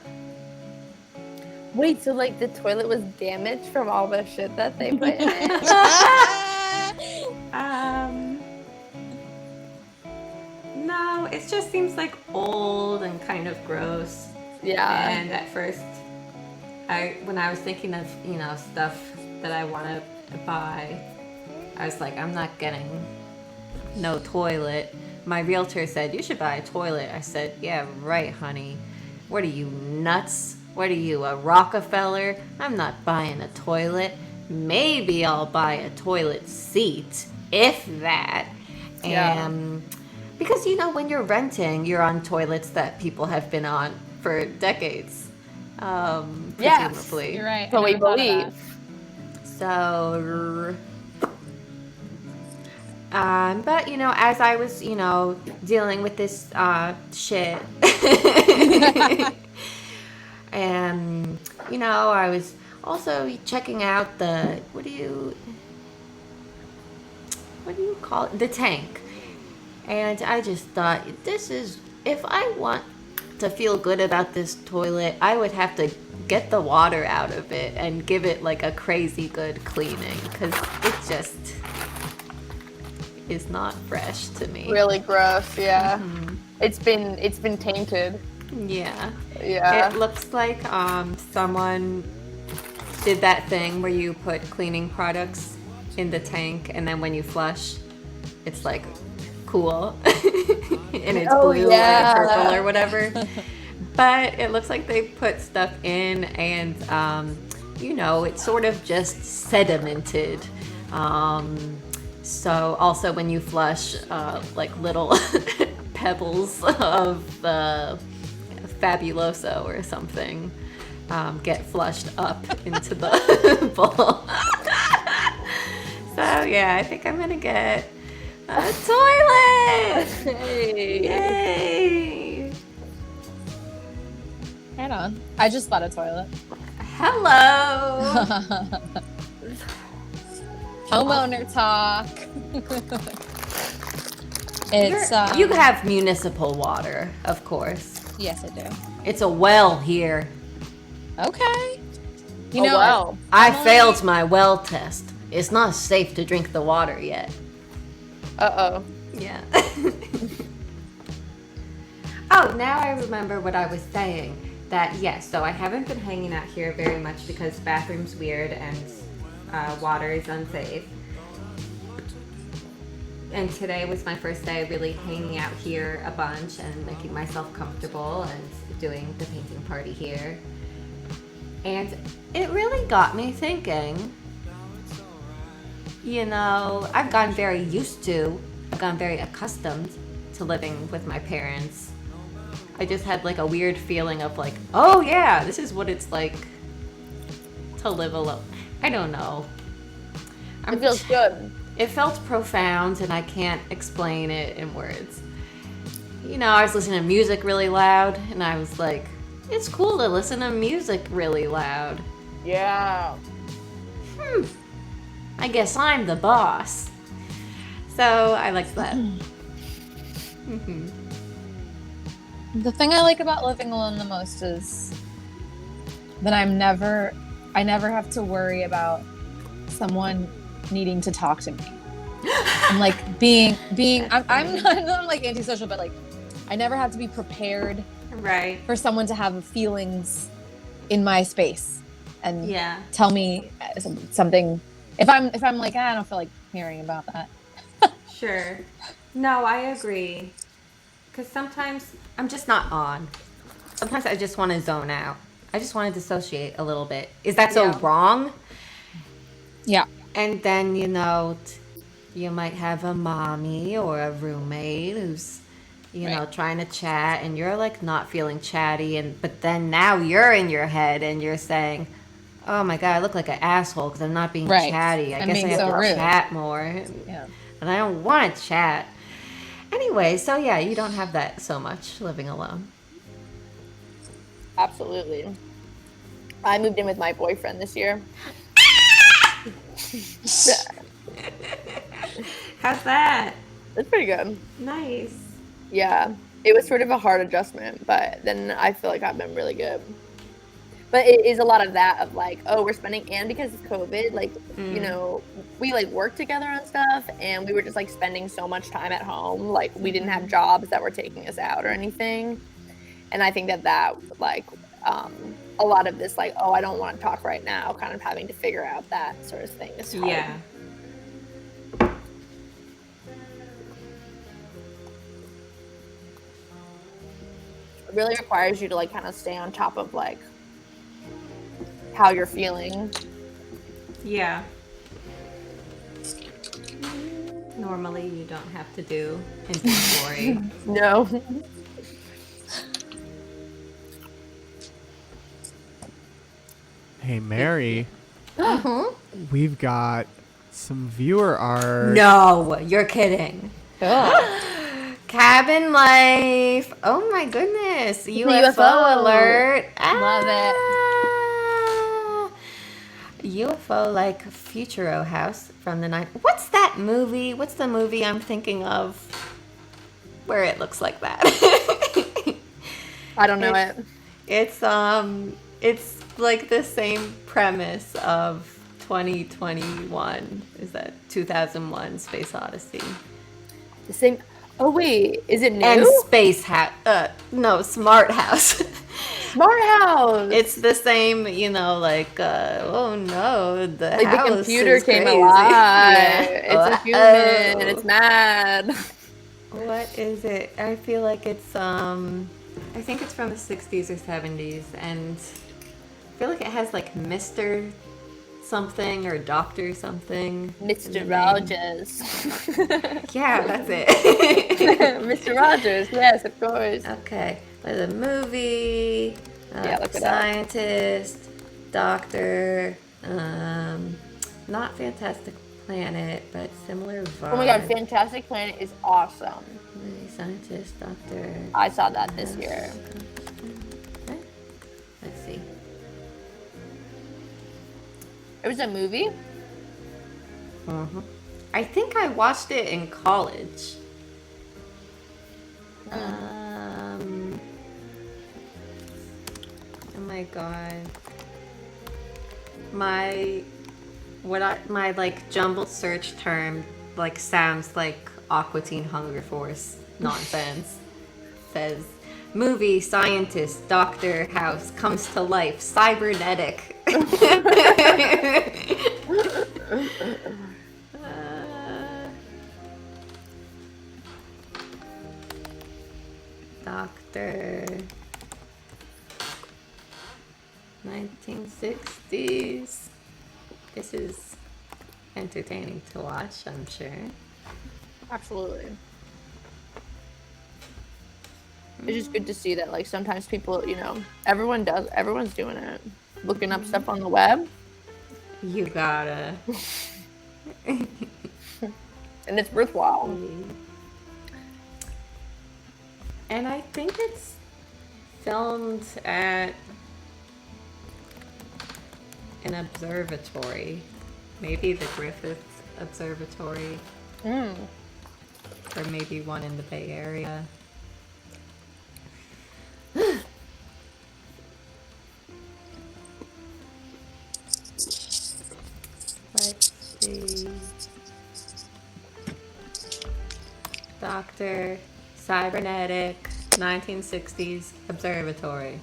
Wait, so like the toilet was damaged from all the shit that they put in it? No, it just seems like old and kind of gross. Yeah. And at first, when I was thinking of, stuff that I want to buy, I was like, I'm not getting no toilet. My realtor said, you should buy a toilet. I said, yeah, right, honey. What are you, nuts? What are you, a Rockefeller? I'm not buying a toilet. Maybe I'll buy a toilet seat, if that. Yeah. And because, when you're renting, you're on toilets that people have been on for decades. Yes, Presumably. You're right. So I we never thought of that. believe. So, but as I was, dealing with this shit, and I was also checking out the what do you call it? The tank, and I just thought if I want to feel good about this toilet, I would have to get the water out of it and give it like a crazy good cleaning because it just is not fresh to me. Really gross, yeah. Mm-hmm. It's been tainted. Yeah. Yeah. It looks like someone did that thing where you put cleaning products in the tank and then when you flush, it's like cool and it's blue or purple or whatever. But it looks like they put stuff in and it's sort of just sedimented. So also when you flush, like little pebbles of Fabuloso or something get flushed up into the bowl. So yeah, I think I'm gonna get a toilet. Hey. Yay! Right on. I just bought a toilet. Hello. Homeowner talk. It's You have municipal water, of course. Yes, I do. It's a well here. Okay. Wow. I failed my well test. It's not safe to drink the water yet. Uh-oh. Yeah. Oh, now I remember what I was saying. That, yes, so I haven't been hanging out here very much because bathroom's weird and water is unsafe. And today was my first day really hanging out here a bunch and making myself comfortable and doing the painting party here. And it really got me thinking, I've gotten very used to, I've gotten very accustomed to living with my parents. I just had like a weird feeling of like, oh yeah, this is what it's like to live alone. I don't know. It feels good. It felt profound and I can't explain it in words. I was listening to music really loud and I was like, it's cool to listen to music really loud. Yeah. I guess I'm the boss. So I liked that. The thing I like about living alone the most is that I never have to worry about someone needing to talk to me. And like I'm not like antisocial, but like I never have to be prepared for someone to have feelings in my space and tell me something. If I'm like, I don't feel like hearing about that. Sure. No, I agree. Because sometimes I'm just not on. Sometimes I just want to zone out. I just want to dissociate a little bit. Is that so wrong? Yeah. And then, you might have a mommy or a roommate who's, trying to chat and you're like not feeling chatty. But then now you're in your head and you're saying, oh my God, I look like an asshole because I'm not being chatty. I guess I have to chat more. Yeah. And I don't want to chat. Anyway, so yeah, you don't have that so much living alone. Absolutely. I moved in with my boyfriend this year. How's that? It's pretty good. Nice. Yeah. It was sort of a hard adjustment, but then I feel like I've been really good. But it is a lot of that of like, oh, we're spending, and because of COVID, like, we like work together on stuff and we were just like spending so much time at home. Like we didn't have jobs that were taking us out or anything. And I think that like, a lot of this, like, oh, I don't want to talk right now, kind of having to figure out that sort of thing is hard. Yeah. It really requires you to like kind of stay on top of like how you're feeling. Yeah. Normally you don't have to do inventory. No. Hey, Mary. We've got some viewer art. No, you're kidding. Cabin life. Oh my goodness. UFO alert. Love it. UFO like Futuro House from the night. What's that movie? What's the movie I'm thinking of where it looks like that? I don't know it. It's like the same premise of 2021. Is that 2001 Space Odyssey? The same. Oh wait, is it new? And Space House. No, Smart House. Smart House. It's the same, like, oh no, the like house the computer is came crazy. alive. Yeah. It's a human. It's mad. What is it? I feel like it's I think it's from the 60s or 70s, and I feel like it has like Mr. something or Dr. something. Mr. Rogers. Yeah, that's it. Mr. Rogers, yes, of course. Okay, the movie, look it scientist, doctor, not Fantastic Planet, but similar vibe. Oh my god, Fantastic Planet is awesome. Scientist, doctor. I saw that this year. Okay. Let's see. It was a movie? I think I watched it in college. Oh my god. My like jumbled search term like sounds like Aqua Teen Hunger Force nonsense. Says movie, scientist, doctor, house comes to life, cybernetic. Doctor 1960s. This is entertaining to watch, I'm sure. Absolutely. It's just good to see that, like, sometimes people, you know, everyone's doing it. Looking up stuff on the web. You gotta. And it's worthwhile. And I think it's filmed at an observatory. Maybe the Griffith Observatory. Or maybe one in the Bay Area. Let's see. Dr. Cybernetic 1960s Observatory.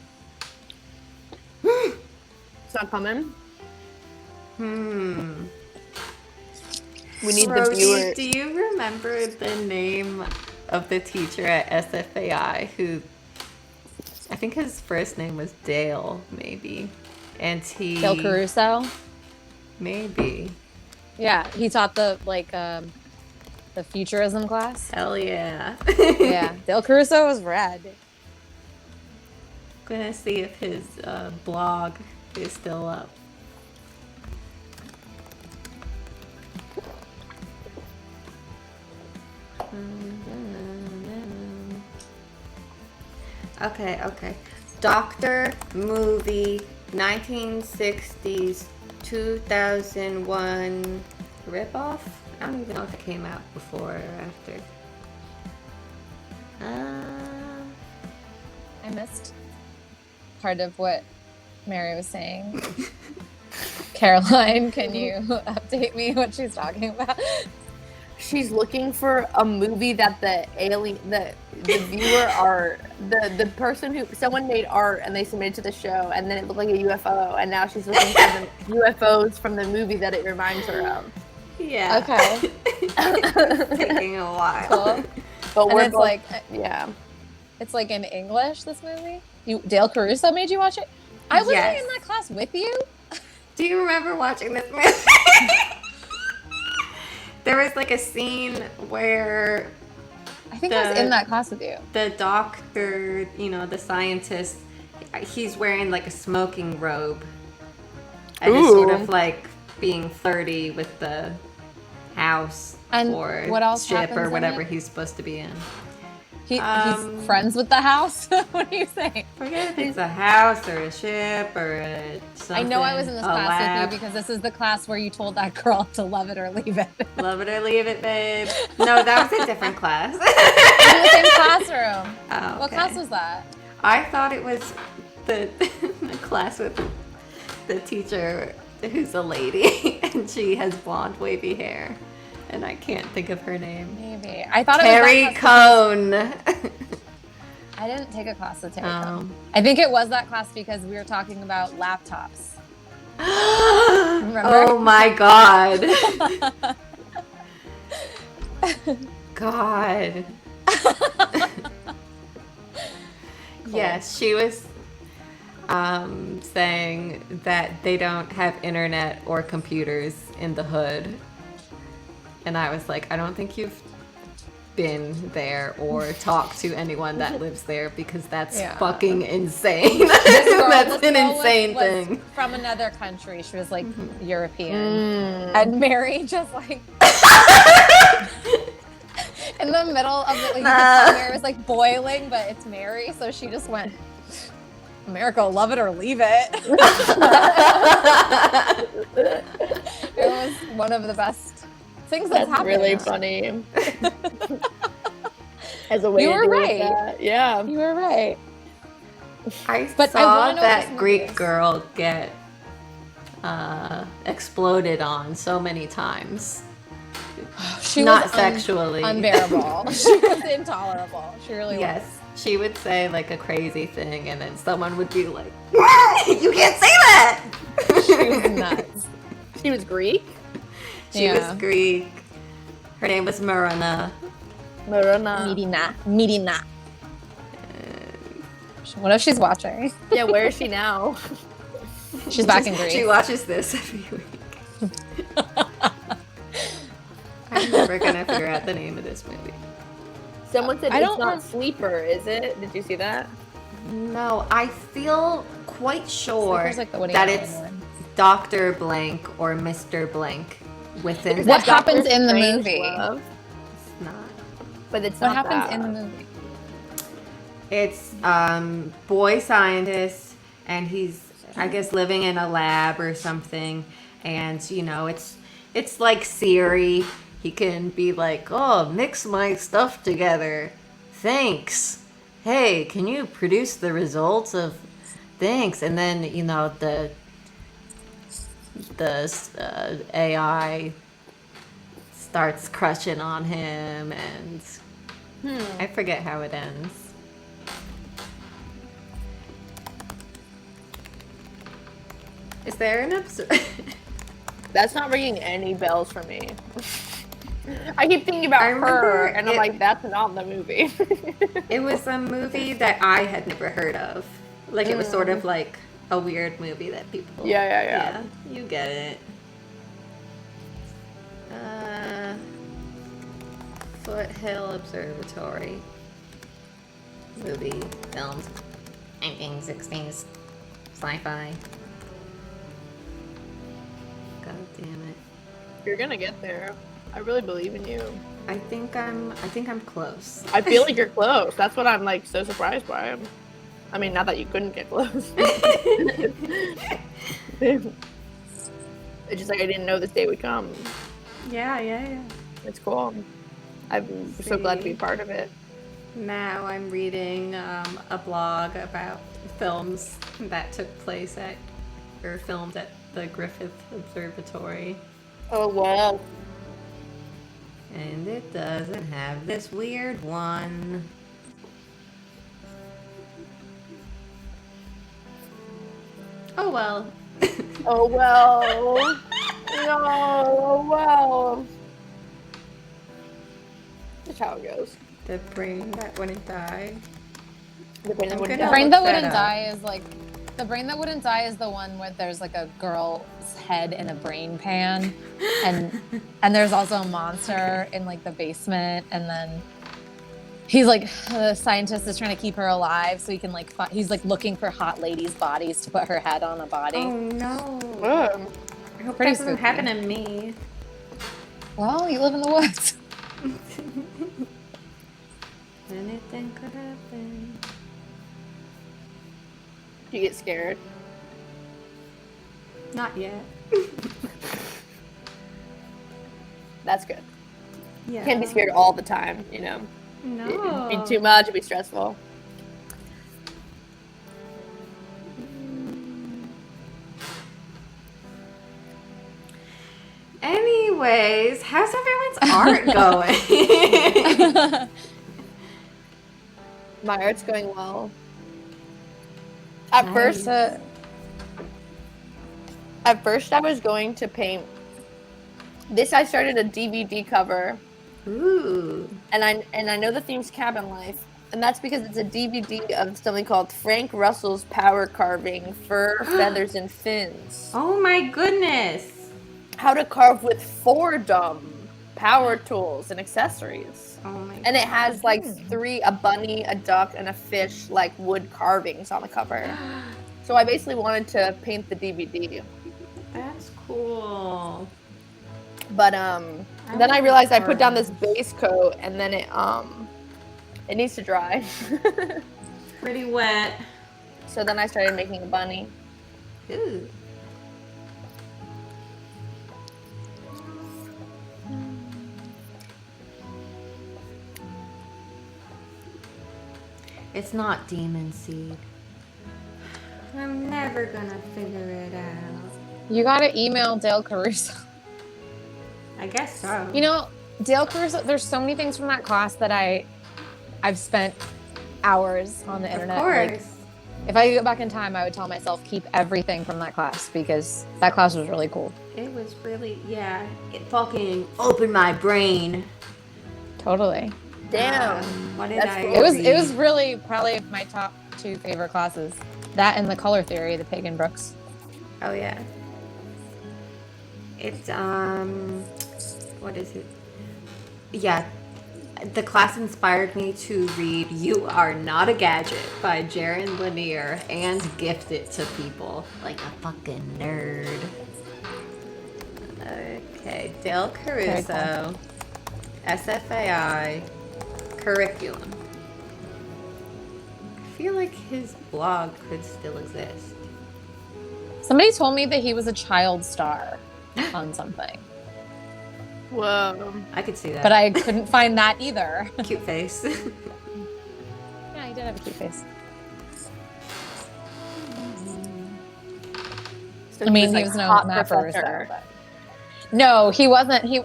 It's not coming. We need the Rosie, viewer. do you remember the name of the teacher at SFAI who, I think his first name was Dale, maybe. And he... Dale Caruso? Maybe. Yeah, he taught the futurism class. Hell yeah. Yeah, Dale Caruso was rad. Gonna see if his blog is still up. Okay. Doctor Movie 1960s 2001 ripoff? I don't even know if it came out before or after. I missed part of what Mary was saying. Caroline, can you update me what she's talking about? She's looking for a movie that the viewer are the person who someone made art and they submitted to the show and then it looked like a UFO and now she's looking for the UFOs from the movie that it reminds her of. Yeah. Okay. It's taking a while. Cool. But And we're it's both, like yeah. it's like in English, this movie? Dale Caruso made you watch it? I wasn't Yes. in that class with you? Do you remember watching this movie? There was like a scene where I think I was in that class with you. the doctor, the scientist, he's wearing like a smoking robe. And is sort of like being flirty with the house And or what else ship happens or in whatever it? he's supposed to be in. He's friends with the house? What are you saying? Forget if it's a house or a ship or something. I know I was in this a class lab. with you because this is the class where you told that girl to love it or leave it. Love it or leave it, babe. No, that was a different class. In the same classroom. Oh, What okay. class was that? I thought it was the class with the teacher who's a lady and she has blonde wavy hair. And I can't think of her name. Maybe. I thought Carrie it was that class. Cone. I didn't take a class with Terry Oh. Cone. I think it was that class because we were talking about laptops. Remember? Oh my god. God. Yes, she was saying that they don't have internet or computers in the hood. And I was like, I don't think you've been there or talked to anyone that lives there because that's fucking insane. That's an insane was thing. From another country. She was like European. And Mary just like in the middle of it, like, you could tell Mary was like boiling, but it's Mary, so she just went, America, love it or leave it. It was one of the best things that's happened. Really funny. As a way You to were do right. that. Yeah. You were right. But I I saw wanna know what this that movie Greek is. girl get exploded on so many times. She Not was sexually. unbearable. She was intolerable. She really was. Yes, she would say like a crazy thing, and then someone would be like, "You can't say that." She was nuts. She was Greek. She was Greek. Her name was Marina. Marina. Mirina. What if she's watching? Yeah, where is she now? She's back in Greece. She watches this every week. never gonna figure out the name of this movie. Someone said I it's don't not know. Sleeper, is it? Did you see that? No, I feel quite sure Sleeper's like the Woody that Allen it's one. Dr. Blank or Mr. Blank within What that. happens Dr. in the Strange movie? Love, It's not. but it's What not happens that. in the movie? It's boy scientist, and he's, I guess, living in a lab or something. And you know, it's like Siri. He can be like, "Oh, mix my stuff together. Thanks. Hey, can you produce the results of thanks?" And then you know the AI starts crushing on him, and I forget how it ends. Is there an episode? That's not ringing any bells for me. I keep thinking about I her, remember and I'm it- like, that's not the movie. It was a movie that I had never heard of. Like, it was sort of like a weird movie that people. Yeah. You get it. Foothill Observatory. Movie, filmed, 1960s, sci-fi. God damn it. You're gonna get there. I really believe in you. I think I'm close. I feel like you're close. That's what I'm like so surprised by. I mean, not that you couldn't get close. It's just like I didn't know this day would come. Yeah. It's cool. I'm so glad to be part of it. Now I'm reading a blog about films that took place at, or filmed at the Griffith Observatory. Oh wow. And it doesn't have this weird one. Oh well. Oh well. No. Oh well. That's how it goes. The brain that wouldn't die. The brain that I'm wouldn't gonna die. Brain look that that wouldn't up. die is like the brain that wouldn't die is the one where there's like a girl's head in a brain pan, and there's also a monster in like the basement, and then he's like the scientist is trying to keep her alive so he can like he's like looking for hot ladies' bodies to put her head on a body. Oh no. I hope Pretty that doesn't spooky. happen to me. Well, you live in the woods. Anything could happen. You get scared. Not yet. That's good. Yeah. Can't be scared all the time, you know. No. It'd be too much, it'd be stressful. Anyways, how's everyone's art going? My art's going well. At first I was going to paint this. I started a DVD cover, Ooh. and I know the theme's cabin life, and that's because it's a DVD of something called Frank Russell's Power Carving Fur, Feathers, and Fins. Oh my goodness. How to carve with 4 dumb power tools and accessories. Oh my. And it has like 3, a bunny, a duck, and a fish, like wood carvings on the cover. So I basically wanted to paint the DVD. That's cool. But then I realized I put down this base coat, and then it needs to dry. Pretty wet. So then I started making a bunny. Ooh. It's not demon seed. I'm never gonna figure it out. You gotta email Dale Caruso. I guess so. You know, Dale Caruso, there's so many things from that class that I've spent hours on the Of internet. course. Like, if I could go back in time, I would tell myself keep everything from that class because that class was really cool. It was really, yeah. It fucking opened my brain. Totally. Damn. What did That's I cool. It was read? really probably my top 2 favorite classes. That and the color theory, the Pagan Brooks. Oh yeah. It's what is it? Yeah, the class inspired me to read You Are Not a Gadget by Jaron Lanier and gift it to people like a fucking nerd. Okay, Dale Caruso, SFAI, curriculum. I feel like his blog could still exist. Somebody told me that he was a child star on something, Whoa. I could see that. but I couldn't find that either. Cute face. Yeah, he did have a cute face. So I mean, like, he was no hot mapper, professor. but no, he wasn't. He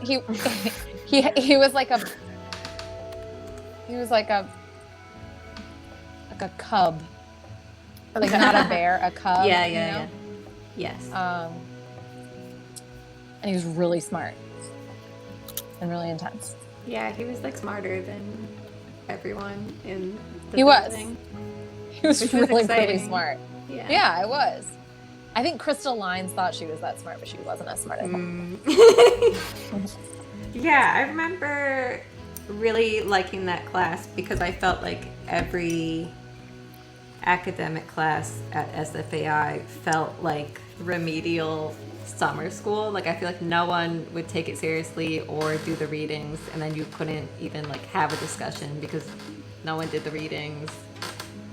was like a cub, like not a bear, a cub. Yeah, you know? Yes. And he was really smart and really intense. Yeah, he was like smarter than everyone in the He was. building. He was Which was really exciting. smart. Yeah. Yeah, I was. I think Crystal Lines thought she was that smart, but she wasn't as smart as him. Yeah, I remember really liking that class because I felt like every academic class at SFAI felt like remedial summer school. Like I feel like no one would take it seriously or do the readings, and then you couldn't even like have a discussion because no one did the readings,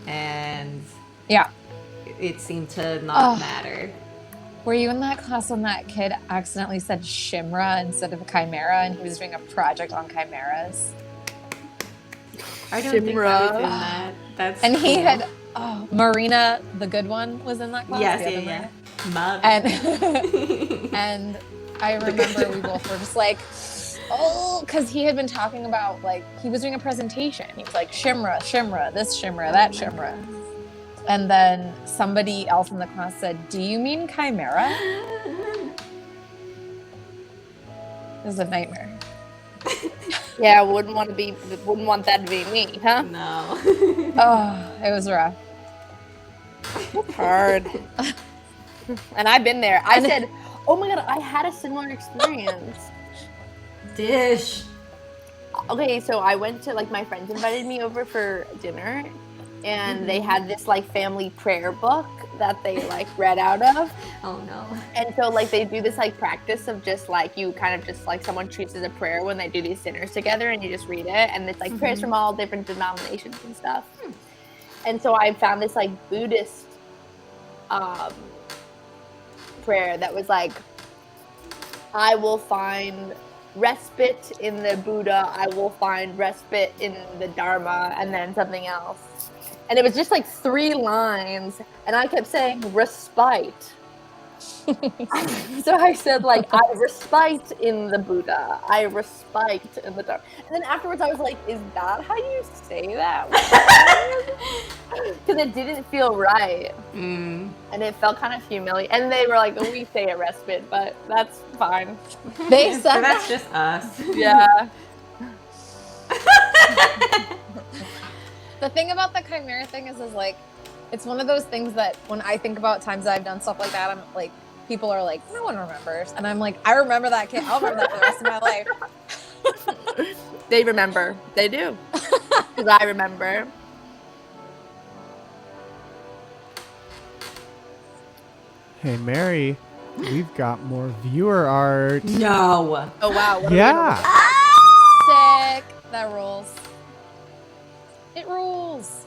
and Yeah. it seemed to not matter. Were you in that class when that kid accidentally said Shimra instead of Chimera and he was doing a project on chimeras? I don't think I was in that. That's And he cool. had, Marina, the good one, was in that class. Yes, the other yeah. Marina. Mug. And I remember we both were just like, oh, because he had been talking about, like, he was doing a presentation. He was like, Shimra, this Shimra, that Shimra. And then somebody else in the class said, do you mean Chimera? It was a nightmare. Yeah, wouldn't want that to be me, huh? No. Oh, it was rough. Hard. And I've been there. I said, oh my god, I had a similar experience. Dish. Okay, so I went to, like, my friends invited me over for dinner, and they had this, like, family prayer book that they, like, read out of. Oh no. And so, like, they do this, like, practice of just, like, you kind of just, like, someone chooses a prayer when they do these dinners together, and you just read it, and it's, like, prayers from all different denominations and stuff. And so I found this, like, Buddhist prayer that was, like, I will find respite in the Buddha, I will find respite in the Dharma, and then something else. And it was just like 3 lines, and I kept saying respite. So I said, like, I respite in the Buddha, I respite in the Dharma. And then afterwards I was like, is that how you say that? Because it didn't feel right. And it felt kind of humiliating. And they were like, oh, we say a respite, but that's fine. They So said that's that. just us. Yeah. The thing about the Chimera thing is like, it's one of those things that when I think about times that I've done stuff like that, I'm like, people are like, no one remembers. And I'm like, I remember that kid. I'll remember that for the rest of my life. They remember. They do. Because I remember. Hey, Mary, we've got more viewer art. No. Oh, wow. What Yeah. Sick. That rules. It rules.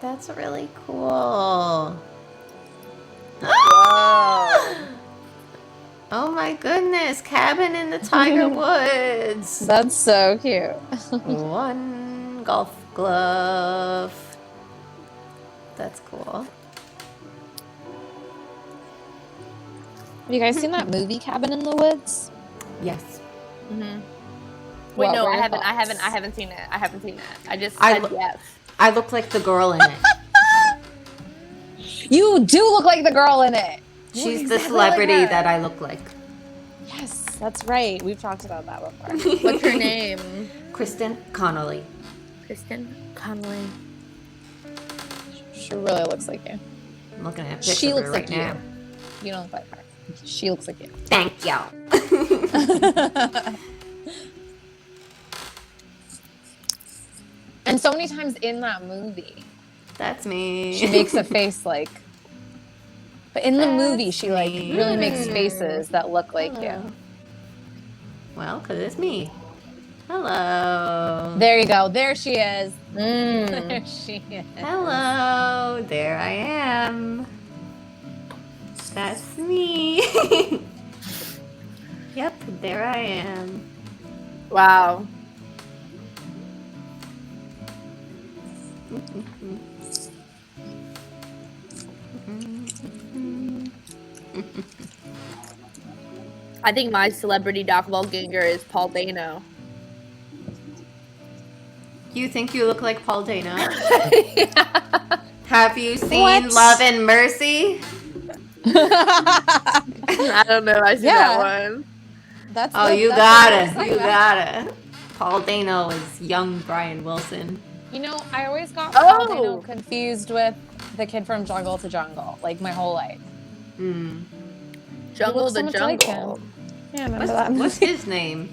That's really cool. Whoa. Oh my goodness. Cabin in the Tiger Woods. That's so cute. One golf glove. That's cool. Have you guys seen that movie Cabin in the Woods? Yes. Wait, What no, were I your haven't. thoughts? I haven't seen it. I haven't seen it. I just I said lo- yes. I look like the girl in it. You do look like the girl in it. You look She's the exactly like celebrity her. that I look like. Yes, that's right. We've talked about that before. What's her name? Kristen Connolly. Kristen Connolly. She really looks like you. I'm looking at a picture She of looks her like right now. you. You don't look like her. She looks like you. Thank you. And so many times in that movie, That's me. she makes a face like. But in the movie, she like me. really makes faces that look like you. Well, because it's me. Hello. There you go. There she is. Mm. There she is. Hello. There I am. That's me. Yep, there I am. Wow. I think my celebrity doppelganger is Paul Dano. You think you look like Paul Dano? Yeah. Have you seen What? Love and Mercy? I don't know. I see Yeah. that one. That's Oh, the- you that's what I was gotta. talking You about. gotta. Paul Dano is young Brian Wilson. You know, I always got Paul Oh. Dano confused with the kid from Jungle to Jungle, like my whole life. Hmm. Jungle looks so to much like Jungle. him. Yeah, remember that What's movie? his name?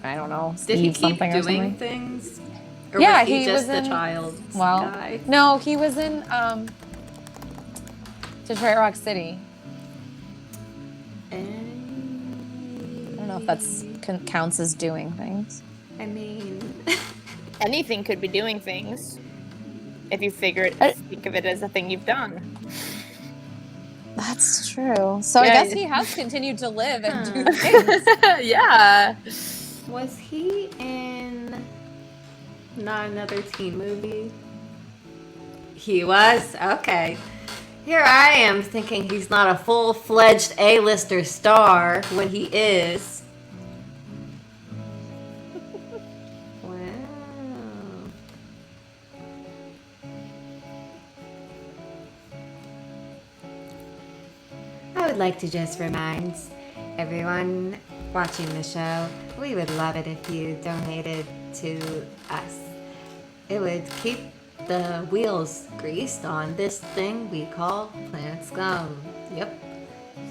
I don't know. Did he Steve keep something or doing something. things? Or Yeah, was he he just was the in- child Well, guy? no, he was in Detroit Rock City. I don't know if that's counts as doing things. I mean, Anything could be doing things. If you think of it as a thing you've done. That's true. So I Yeah. guess he has continued to live and do Huh. things. Yeah. was he in not another teen movie? He was? Okay. Here I am thinking he's not a full-fledged A-lister star when he is. Wow. I would like to just remind everyone watching the show, we would love it if you donated to us. It would keep the wheels greased on this thing we call Planet Scum. Yep.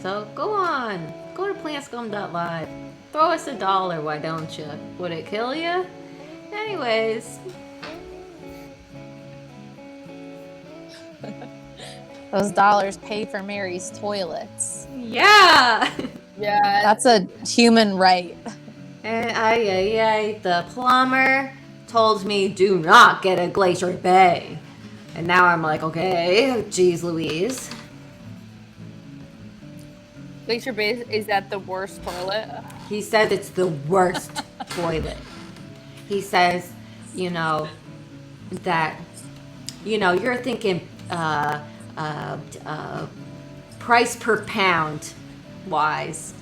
So go on. Go to planetscum.live. Throw us $1, why don't you? Would it kill you? Anyways. Those dollars pay for Mary's toilets. Yeah! Yeah. That's a human right. And the plumber told me do not get a Glacier Bay. And now I'm like, okay, geez Louise. Glacier Bay, is that the worst toilet? He said it's the worst toilet. He says, that, you're thinking price per pound wise.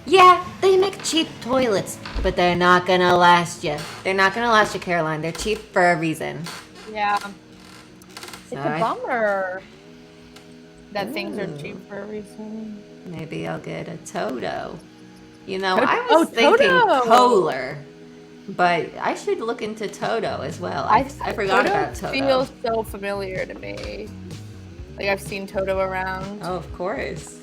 Yeah, they make cheap toilets, but they're not gonna last you. They're not gonna last you, Caroline. They're cheap for a reason. Yeah. It's So a bummer that things are Ooh. cheap for a reason. Maybe I'll get a Toto. I Oh, was thinking Toto! Kohler, but I should look into Toto as well. I forgot about Toto. Feels so familiar to me. Like I've seen Toto around. Oh, of course.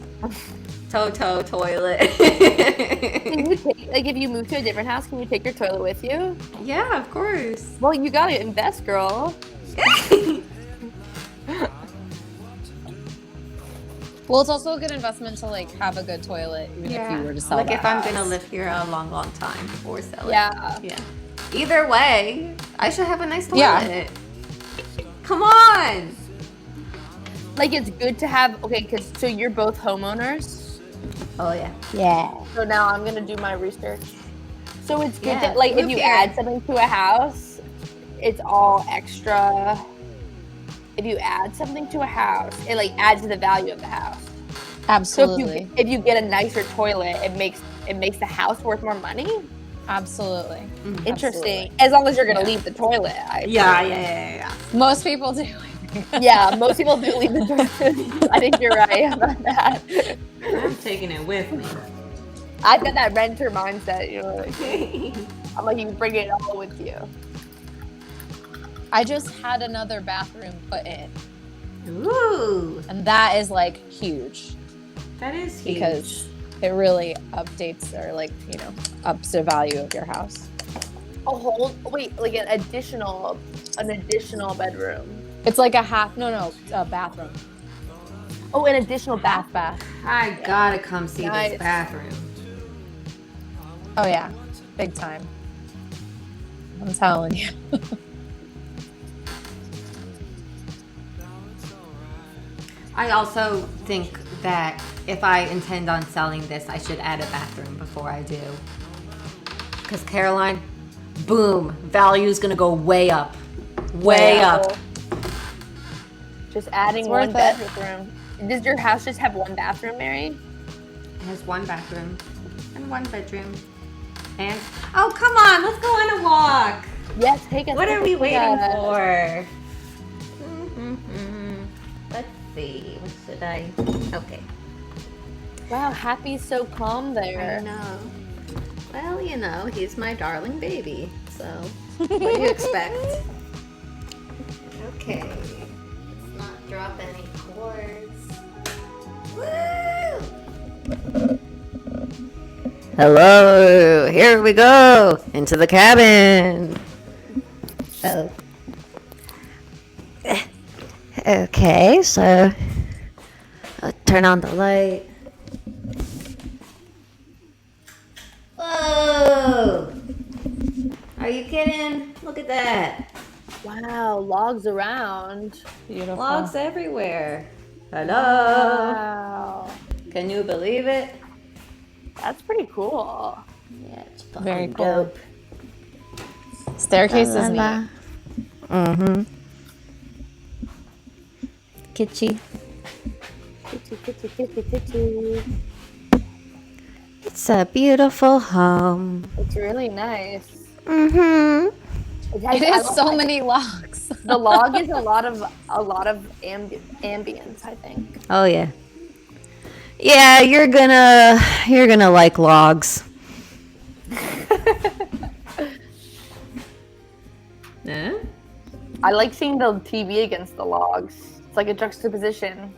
Toto toilet. Can you if you move to a different house, can you take your toilet with you? Yeah, of course. Well, you gotta invest, girl. Well, it's also a good investment to like have a good toilet, even if you were to sell like the if I'm house. gonna live here a long, long time or sell it. Yeah. Yeah. Either way, I should have a nice toilet. Yeah. Come on. Like it's good to have. Okay, so you're both homeowners. Oh yeah. Yeah. So now I'm gonna do my research. So it's good Yeah, to if move you here. add something to a house, it's all extra. If you add something to a house, it like adds to the value of the house. So Absolutely. if you get a nicer toilet, it makes the house worth more money. Absolutely. Interesting. As long as you're gonna leave the toilet. Yeah. Most people do. Yeah, most people do leave the toilet. I think you're right about that. I'm taking it with me. I've got that renter mindset. I'm like, you bring it all with you. I just had another bathroom put in, Ooh, and that is like huge that is huge. because it really updates or ups the value of your house. like an additional bedroom. It's like a bathroom. Oh, an additional Bath. I gotta come see Nice. this bathroom. Oh yeah, big time. I'm telling you. I also think that if I intend on selling this, I should add a bathroom before I do. Because Caroline, boom, value's gonna go way up. Way up. Just adding It's one worth it. bedroom. Does your house just have one bathroom, Mary? It has one bathroom and one bedroom. And, oh, come on, let's go on a walk. Yes, take us. What take are us, we take waiting us. for? Let's see, what should I, okay. Wow, Happy's so calm there. I know. Well, you know, he's my darling baby, so what do you expect? Okay, let's not drop any cords. Woo! Hello, here we go, into the cabin. Oh. Okay, so I'll turn on the light. Whoa! Are you kidding? Look at that. Wow, logs around. Beautiful. Logs everywhere. Hello. Wow. Can you believe it? That's pretty cool. Yeah, it's fucking Very cool. dope. Staircase is neat. Mm-hmm. Kitschy. Kitty. It's a beautiful home. It's really nice. Mm-hmm. It is so many logs. The log is a lot of ambience, I think. Oh yeah. Yeah, you're gonna like logs. Yeah? I like seeing the TV against the logs. It's like a juxtaposition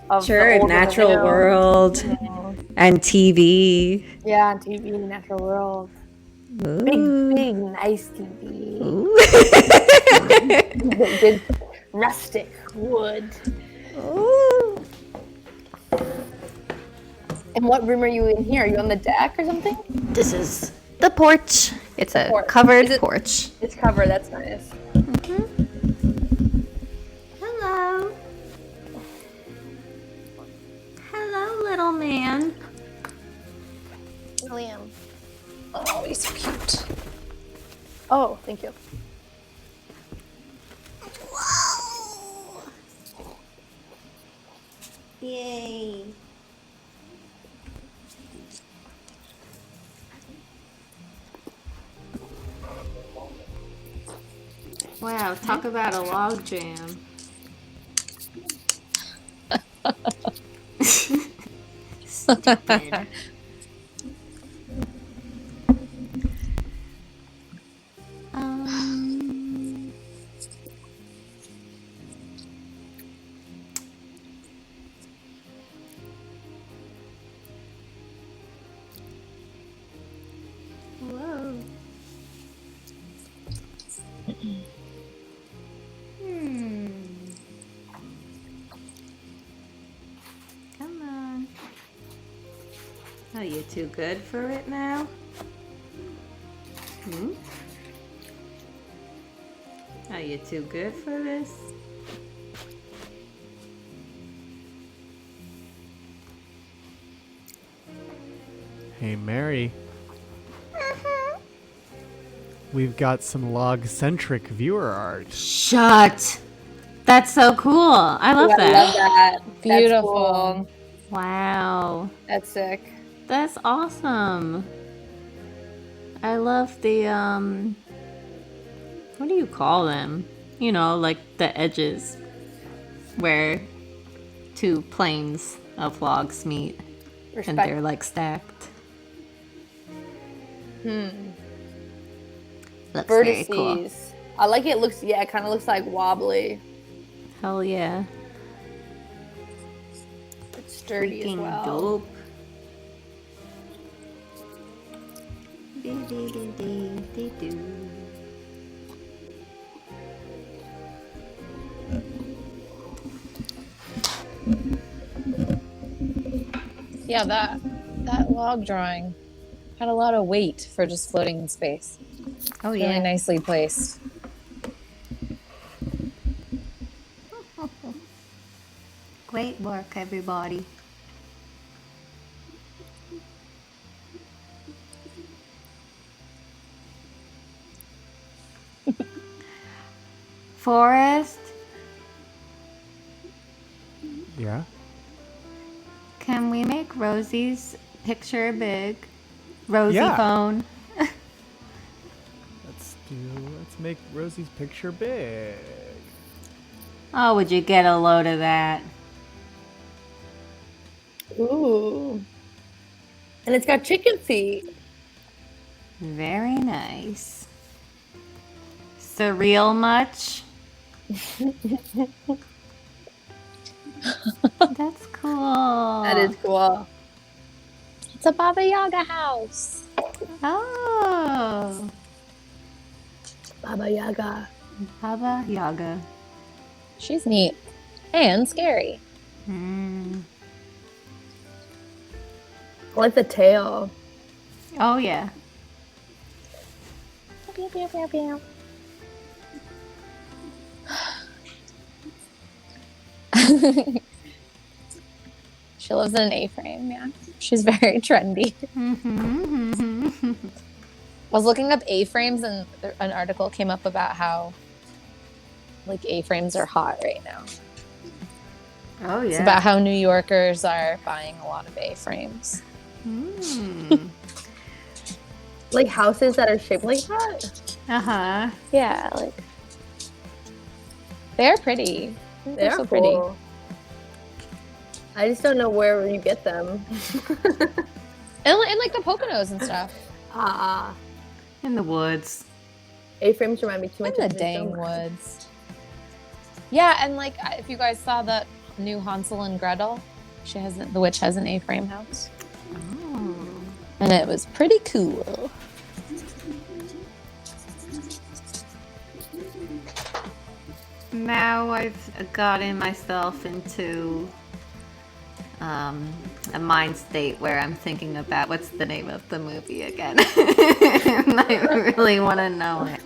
of the Sure, old and the natural new. world and TV. Yeah, on TV, natural world. Ooh. Big, nice TV. Ooh. Good rustic wood. Ooh. And what room are you in here? Are you on the deck or something? This is the porch. It's a porch. covered Is it- porch. It's covered. That's nice. Hello. Hello, little man. William. Oh, he's so cute. Oh, thank you. Whoa. Yay. Wow, talk about a log jam. Stupid. Whoa. Come on. Are you too good for it now? Are you too good for this? Hey, Mary. We've got some log-centric viewer art. Shut! That's so cool. I love I that. love that. Beautiful. That's cool. Wow. That's sick. That's awesome. I love the, what do you call them? You know, like the edges where two planes of logs meet and they're like stacked. Looks very cool. Vertices. I like it. Looks, yeah, it kind of looks like wobbly. Hell yeah. It's sturdy as Freaking well. dope. Yeah, that log drawing had a lot of weight for just floating in space. Oh Really yeah. nicely placed. Great work, everybody. Forrest, Yeah. can we make Rosie's picture big? Rosie Yeah. phone. Let's make Rosie's picture big. Oh, would you get a load of that? Ooh. And it's got chicken feet. Very nice. Surreal much? That's cool. That is cool. It's a Baba Yaga house. Oh. Baba Yaga. Baba Yaga. She's neat and scary. Mm. I like the tail. Oh, yeah. Pew, pew, pew, pew. She lives in an A-frame, yeah. She's very trendy. I was looking up A-frames and an article came up about how like A-frames are hot right now. Oh, yeah. It's about how New Yorkers are buying a lot of A-frames. Mm. Like houses that are shaped like that. Uh-huh. Yeah, like they're pretty. They're so cool. I just don't know where you get them. And like the Poconos and stuff. Ah. In the woods. A-frames remind me too much In of the this dang film. woods. Yeah, and like if you guys saw the new Hansel and Gretel, the witch has an A-frame house. Oh. And it was pretty cool. Now I've gotten myself into a mind state where I'm thinking about what's the name of the movie again. I really want to know it.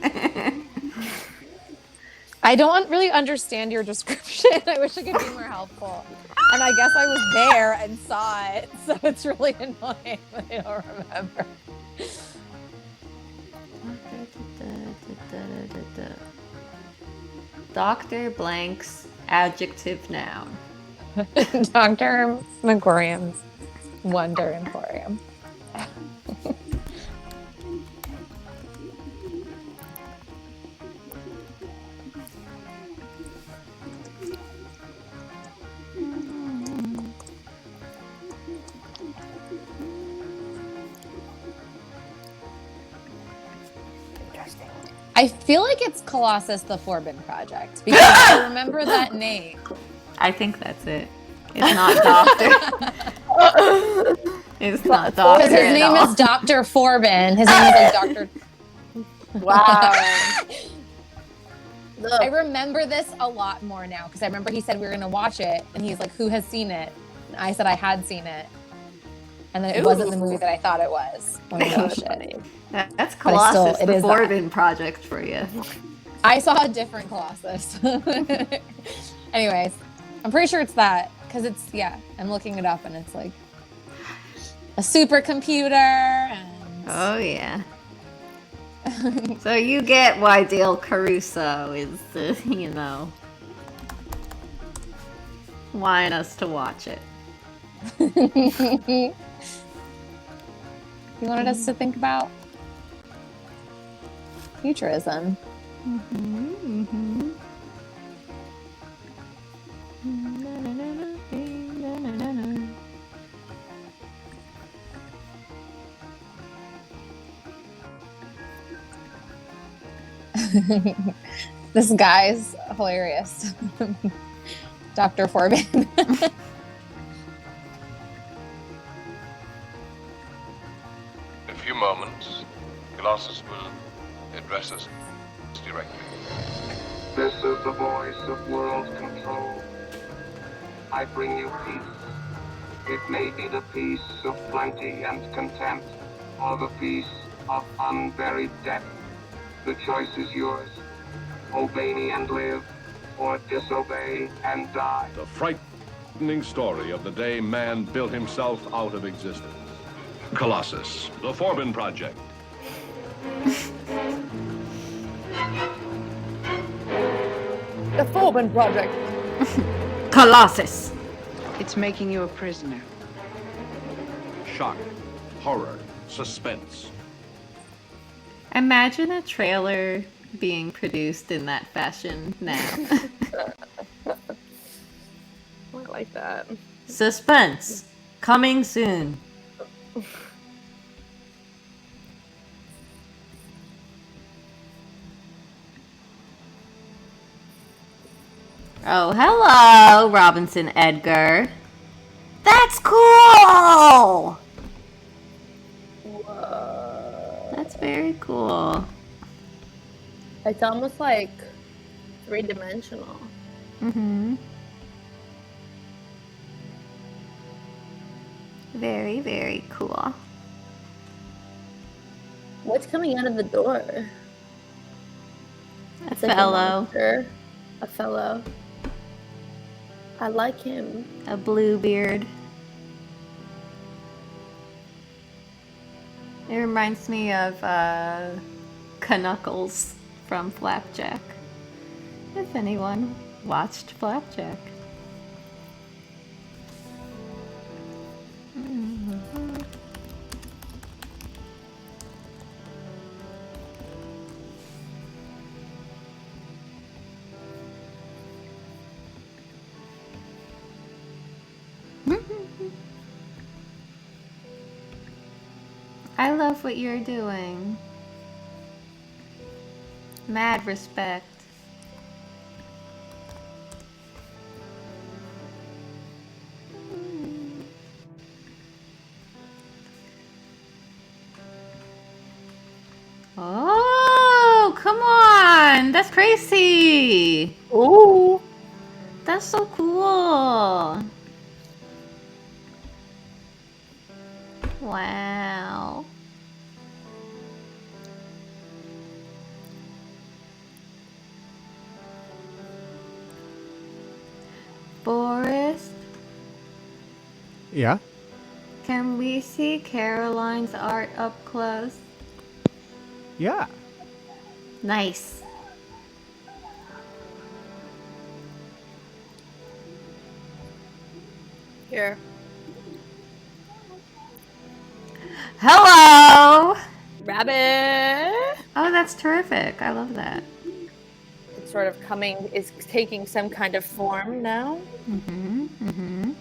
I don't really understand your description. I wish I could be more helpful. And I guess I was there and saw it, so it's really annoying that I don't remember. Dr. Blank's adjective noun. Dr. McGorium's Wonder Emporium. I feel like it's Colossus the Forbin Project because I remember that name. I think that's it. It's not Doctor. It's not Doctor. Because his name is Dr. Forbin. His name is like Dr. Wow. I remember this a lot more now because I remember he said we were going to watch it and he's like, who has seen it? And I said I had seen it. And then it wasn't the movie that I thought it was when we watched it. That's Colossus, it the is Forbin Project for you. I saw a different Colossus. Anyways, I'm pretty sure it's that because it's, I'm looking it up and it's like a supercomputer and... Oh, yeah. So you get why Dale Caruso is, wanting us to watch it. You wanted us to think about futurism. This guy's hilarious. Dr. Forbin. In a few moments, I bring you peace. It may be the peace of plenty and content, or the peace of unburied death. The choice is yours. Obey me and live, or disobey and die. The frightening story of the day man built himself out of existence. Colossus, the Forbin Project. The Forbin Project. Colossus. It's making you a prisoner. Shock, horror, suspense. Imagine a trailer being produced in that fashion now. I like that. Suspense. Coming soon. Oh, hello, Robinson Edgar. That's cool! Whoa. That's very cool. It's almost like three-dimensional. Mm-hmm. Very, very cool. What's coming out of the door? A It's like fellow. A fellow. I like him. A blue beard. It reminds me of Knuckles from Flapjack. If anyone watched Flapjack. I love what you're doing. Mad respect. Oh, come on! That's crazy! Ooh! That's so cool! Wow. Forrest, Yeah? can we see Caroline's art up close? Yeah. Nice. Here. Hello! Rabbit! Oh, that's terrific. I love that. It's sort of is taking some kind of form now. Mm-hmm. Mm-hmm.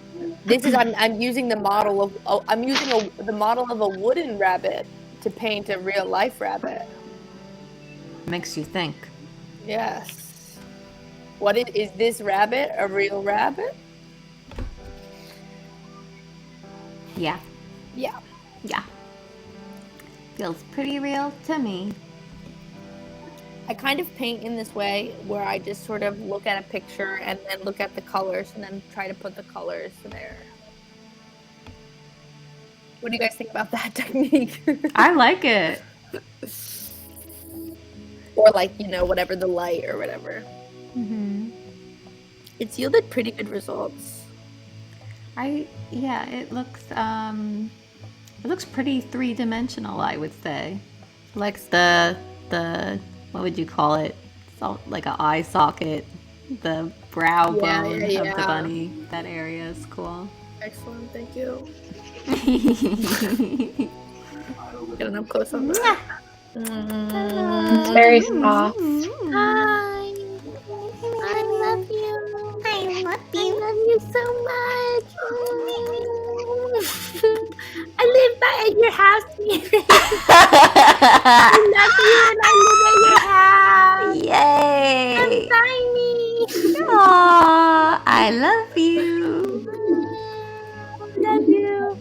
This is, I'm using the model of, the model of a wooden rabbit to paint a real life rabbit. Makes you think. Yes. Is this rabbit a real rabbit? Yeah. Yeah. Yeah. Feels pretty real to me. I kind of paint in this way where I just sort of look at a picture and then look at the colors and then try to put the colors there. What do you guys think about that technique? I like it. Or like, whatever the light or whatever. Mm-hmm. It's yielded pretty good results. Yeah, it looks pretty three-dimensional, I would say. Like the what would you call it? Like an eye socket, the brow bone of the bunny. That area is cool. Excellent, thank you. Get an up close on that. It's very soft. Hi. I love you. I love you so much. I live at your house. I love you and I live at your house. Yay! I'm tiny. Aww, I love you. Love you.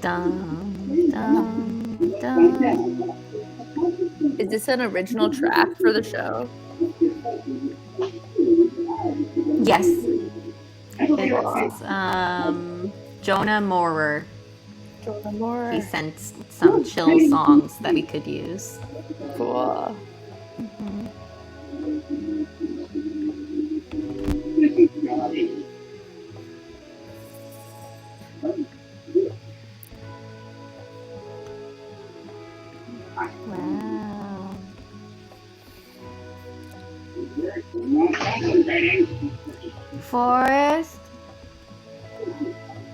Dum, dum, dum. Is this an original track for the show? Yes. It's Jonah Moorer. Jordan Moore. He sent some chill songs that we could use. Cool. Wow. Forrest,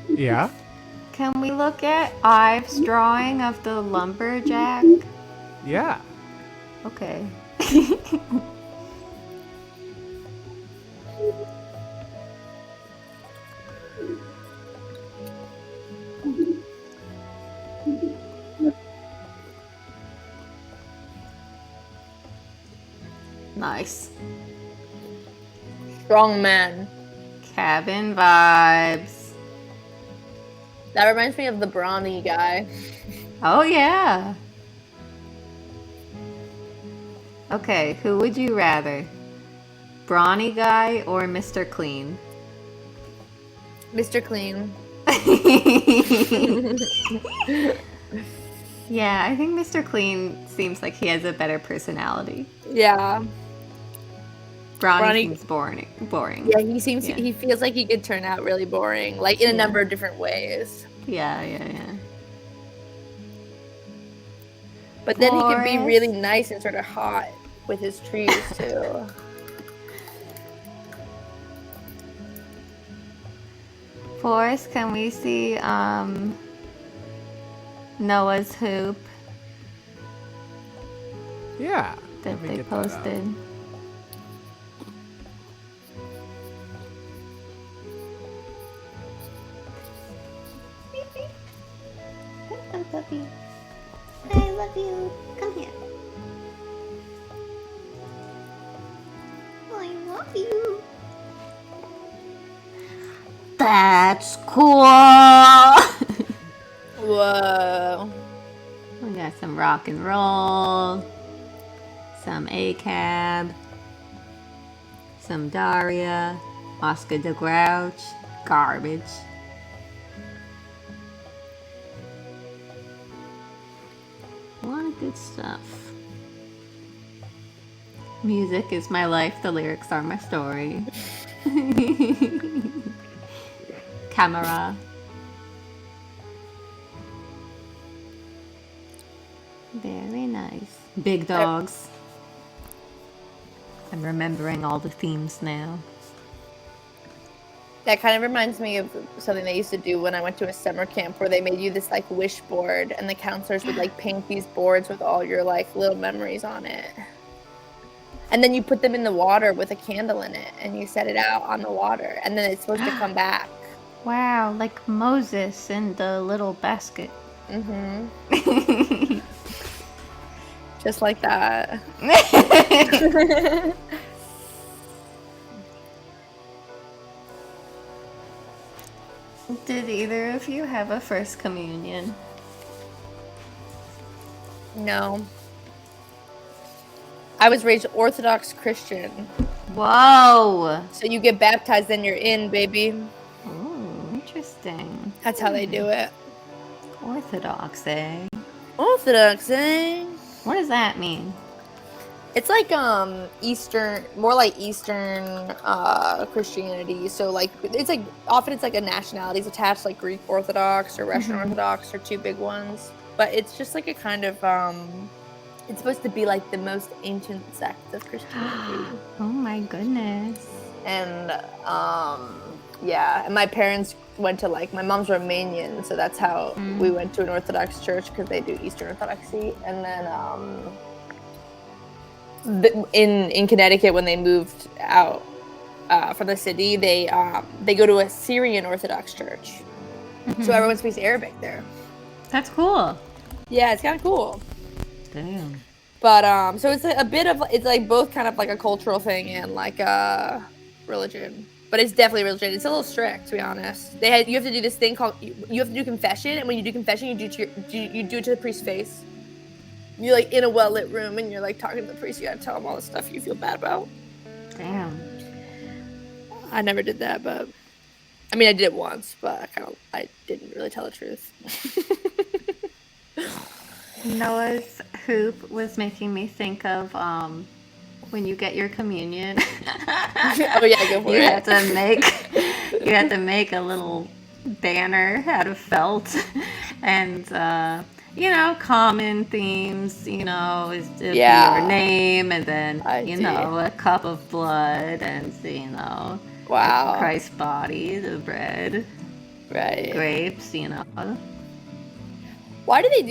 Yeah? can we look at Ive's drawing of the lumberjack? Yeah. Okay. Nice. Strong man. Cabin vibes. That reminds me of the brawny guy. Oh, yeah. Okay, who would you rather? Brawny guy or Mr. Clean? Mr. Clean. Yeah, I think Mr. Clean seems like he has a better personality. Yeah. Brawny seems boring. Yeah, he feels like he could turn out really boring, like in a number of different ways. Yeah. But then he could be really nice and sort of hot with his trees too. Forrest, can we see Noah's hoop Yeah. that Let me they get that up. posted? Hello, puppy. I love you. Come here. I love you. That's cool. Whoa. We got some rock and roll, some ACAB, some Daria, Oscar the Grouch, garbage. A lot of good stuff. Music is my life, the lyrics are my story. Camera. Very nice. Big dogs. I'm remembering all the themes now. That kind of reminds me of something they used to do when I went to a summer camp where they made you this like wish board and the counselors would like paint these boards with all your like little memories on it. And then you put them in the water with a candle in it and you set it out on the water and then it's supposed to come back. Wow, like Moses in the little basket. Mm-hmm. Just like that. Did either of you have a first communion? No. I was raised Orthodox Christian. Whoa! So you get baptized, then you're in, baby. Oh, interesting. That's how they do it. Orthodox, eh? Orthodox, eh? What does that mean? It's like Eastern, more like Eastern Christianity. So like it's like often it's like a nationality's attached, like Greek Orthodox or Russian Orthodox are two big ones. But it's just like a kind of it's supposed to be like the most ancient sect of Christianity. Oh my goodness. And yeah, and my parents went to like my mom's Romanian, so that's how we went to an Orthodox church because they do Eastern Orthodoxy. And then in Connecticut when they moved out from the city, they go to a Syrian Orthodox church, so everyone speaks Arabic there. That's cool. Yeah, it's kind of cool. Damn. But so it's a bit of it's like both kind of like a cultural thing and like a religion. but it's definitely religion. It's a little strict, to be honest. You have to do this thing called you have to do confession, and when you do confession, you do it to the priest's face. You're like in a well-lit room, and you're like talking to the priest. You gotta tell him all the stuff you feel bad about. Damn. I never did that, but I mean, I did it once, but I didn't really tell the truth. Noah's hoop was making me think of when you get your communion. Oh yeah, go for it. You have to make a little banner out of felt, and common themes. Is your name, and then a cup of blood, and wow, Christ's body, the bread, right, grapes. Why do they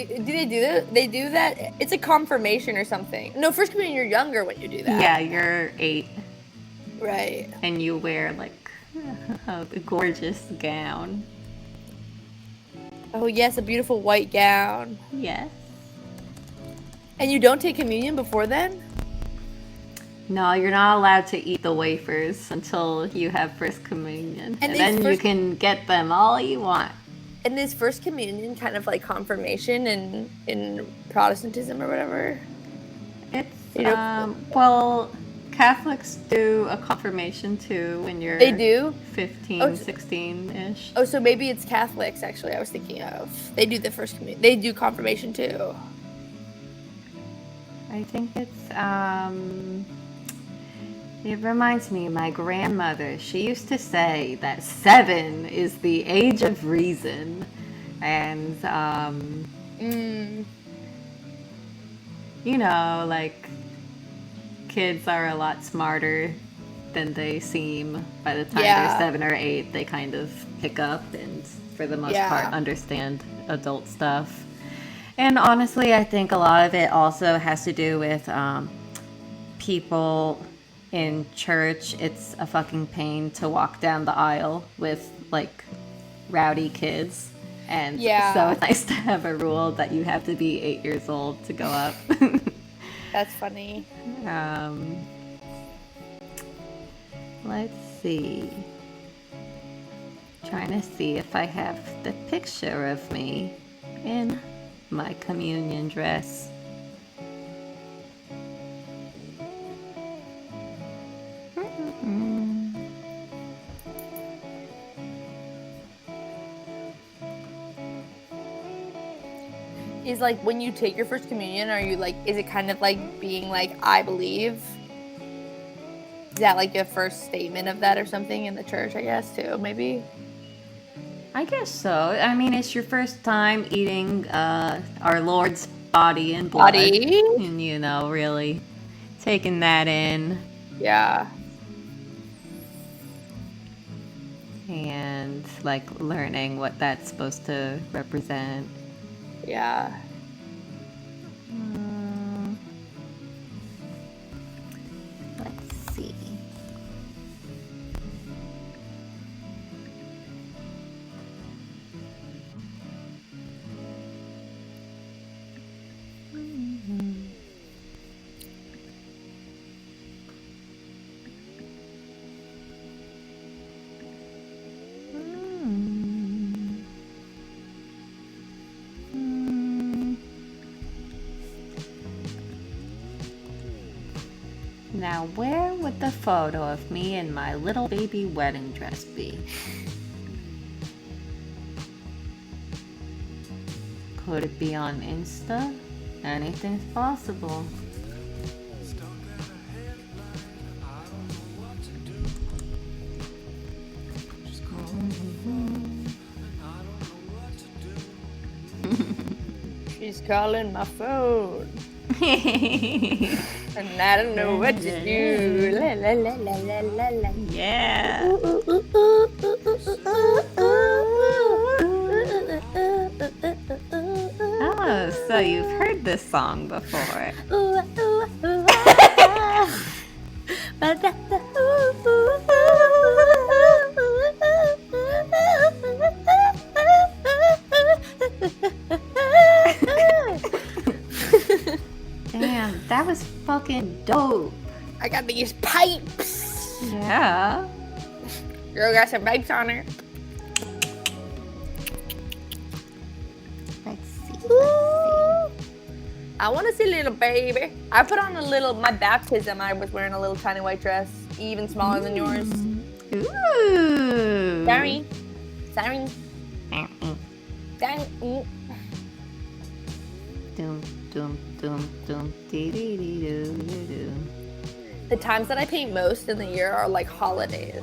do that? They do that. It's a confirmation or something. No, first communion, you're younger when you do that. Yeah, you're 8. Right. And you wear like a gorgeous gown. Oh yes, a beautiful white gown. Yes. And you don't take communion before then? No, you're not allowed to eat the wafers until you have first communion. And then you can get them all you want. And is first communion kind of like confirmation in Protestantism or whatever? It's well, Catholics do a confirmation too when you're 15, 16-ish. Oh, so maybe it's Catholics actually I was thinking of. They do the first communion. They do confirmation too. I think it's it reminds me of my grandmother. She used to say that 7 is the age of reason. And, like, kids are a lot smarter than they seem. By the time they're 7 or 8, they kind of pick up and, for the most part, understand adult stuff. And honestly, I think a lot of it also has to do with people in church. It's a fucking pain to walk down the aisle with like rowdy kids, and so it's nice to have a rule that you have to be 8 years old to go up. That's funny. Let's see. Trying to see if I have the picture of me in my communion dress. Is like when you take your first communion, are you like, is it kind of like being like, I believe? Is that like your first statement of that or something in the church, I guess, too, maybe? I guess so. I mean, it's your first time eating our Lord's body and blood. And, really taking that in. Yeah. And, like, learning what that's supposed to represent. Yeah. Let's see. Now, where would the photo of me in my little baby wedding dress be? Could it be on Insta? Anything's possible. She's calling my phone. And I don't know what to do. La, la, la, la, la, la, la. Yeah. Oh, so you've heard this song before. Damn, that was fucking dope. I got these pipes. Yeah. Girl got some bikes on her. Let's see. I want to see little baby. I put on my baptism, I was wearing a little tiny white dress, even smaller than yours. Ooh. Sorry. Doom, doom, doom, doom, dee dee dee doo doo doo. The times that I paint most in the year are like holidays.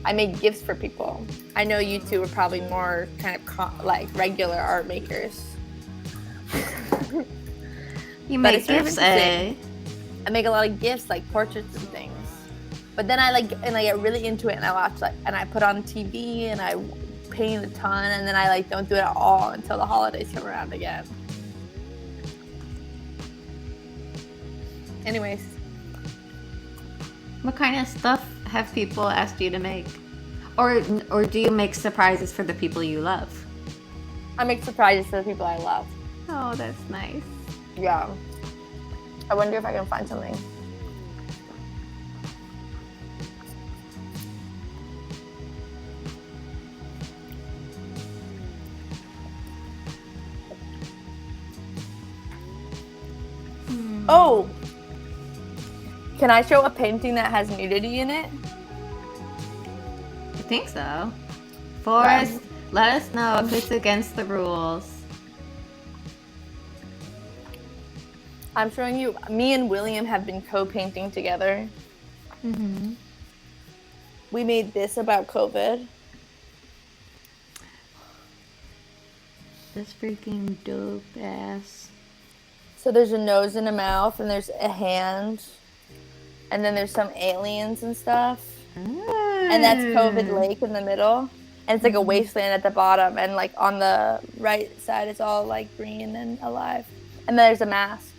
I make gifts for people. I know you two are probably more kind of like regular art makers. You But make it's sort of gifts, interesting. I make a lot of gifts, like portraits and things. But then I get really into it, and I watch and I put on TV, and I paint a ton, and then I don't do it at all until the holidays come around again. Anyways. What kind of stuff have people asked you to make? Or do you make surprises for the people you love? I make surprises for the people I love. Oh, that's nice. Yeah. I wonder if I can find something. Oh! Can I show a painting that has nudity in it? I think so. Forrest, let us know if it's against the rules. I'm showing you, me and William have been co-painting together. Mm-hmm. We made this about COVID. That's freaking dope ass. So there's a nose and a mouth, and there's a hand, and then there's some aliens and stuff. And that's COVID Lake in the middle. And it's like a wasteland at the bottom, and on the right side it's all green and alive. And then there's a mask.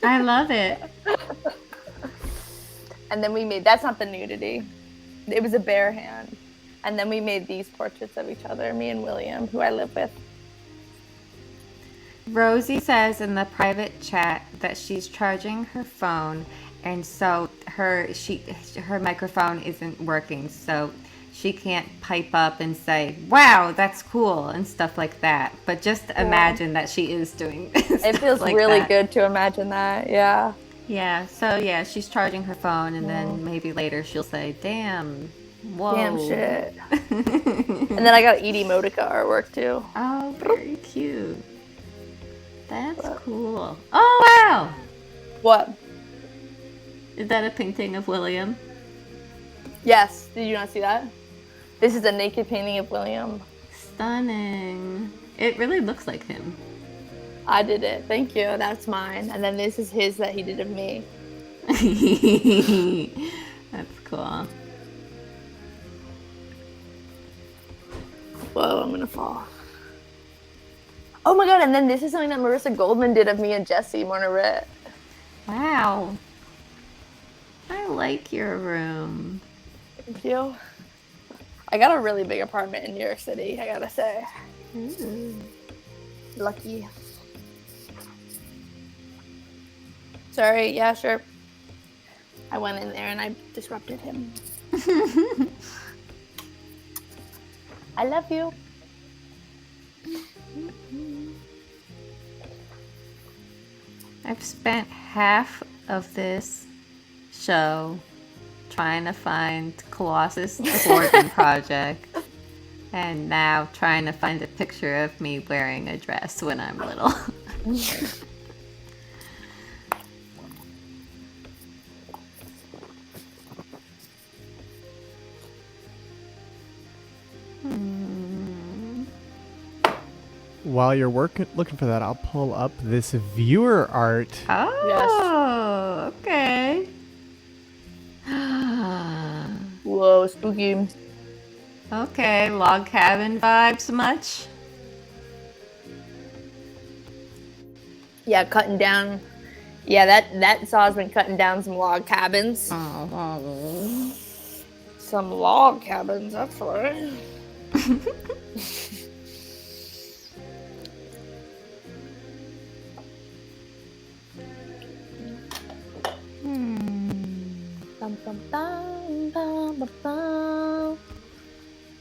I love it. And then we made, that's not the nudity. It was a bare hand. And then we made these portraits of each other, me and William, who I live with. Rosie says in the private chat that she's charging her phone, and so her microphone isn't working, so she can't pipe up and say, "Wow, that's cool," and stuff like that. But just imagine that she is doing it feels like really that. good to imagine that. Yeah. Yeah. So yeah, she's charging her phone, and then maybe later she'll say, "Damn, whoa, damn shit." And then I got Edie Modica artwork too. Oh, very cute. That's cool. Oh wow. What? Is that a painting of William? Yes. Did you not see that? This is a naked painting of William. Stunning. It really looks like him. I did it. Thank you. That's mine. And then this is his that he did of me. That's cool. Whoa, I'm gonna fall. Oh my god, and then this is something that Marissa Goldman did of me and Jesse Monaret. Wow. I like your room. Thank you. I got a really big apartment in New York City, I gotta say. Lucky. Sorry, yeah, sure. I went in there and I disrupted him. I love you. I've spent half of this show trying to find Colossus the Gordon Project, and now trying to find a picture of me wearing a dress when I'm little. While you're looking for that, I'll pull up this viewer art. Oh, yes. Okay. Whoa, spooky. Okay, log cabin vibes much? Yeah, cutting down. Yeah, that saw's been cutting down some log cabins. Some log cabins, that's right.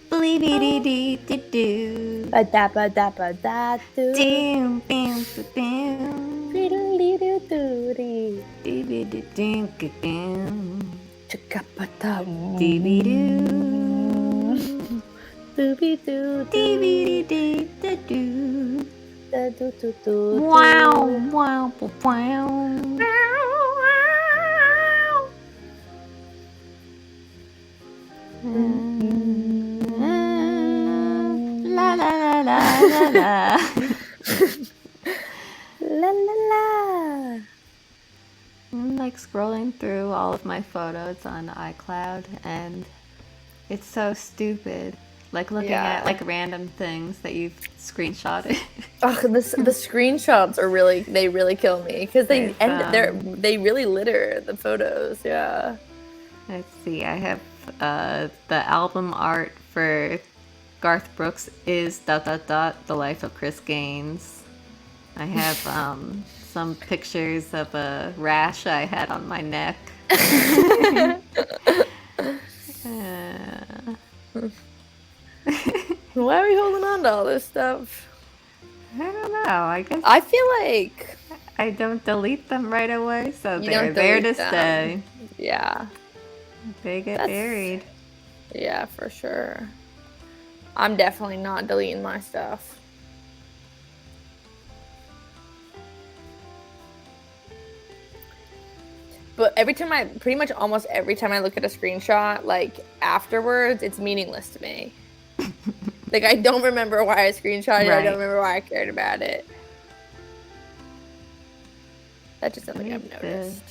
Bleep-dee-dee-dee-dee-doo. Ba-da-ba-da-ba-da-doo. Doom, boom, boom. Dee-doo-dee-doo-doo-dee. Dee-dee-dee-doo-doo. Chicka-pa-dum. Dee-dee-doo. Doo-dee-doo-doo. Dee-dee-dee-dee-doo. Da-doo-doo-doo-doo. Wow, wow, wow. La la la la la la. La la la. I'm like scrolling through all of my photos on iCloud, and it's so stupid. Like looking at like random things that you've screenshotted. The screenshots are they really kill me because they really litter the photos. Yeah. Let's see. I have the album art for Garth Brooks is ... The Life of Chris Gaines. I have some pictures of a rash I had on my neck. Why are we holding on to all this stuff? I don't know. I guess I feel like I don't delete them right away, so You they're don't there to delete them. stay. Yeah. They get buried. Yeah, for sure. I'm definitely not deleting my stuff. But pretty much almost every time I look at a screenshot, like afterwards, it's meaningless to me. Like I don't remember why I screenshotted it. I don't remember why I cared about it. That's just something I've noticed.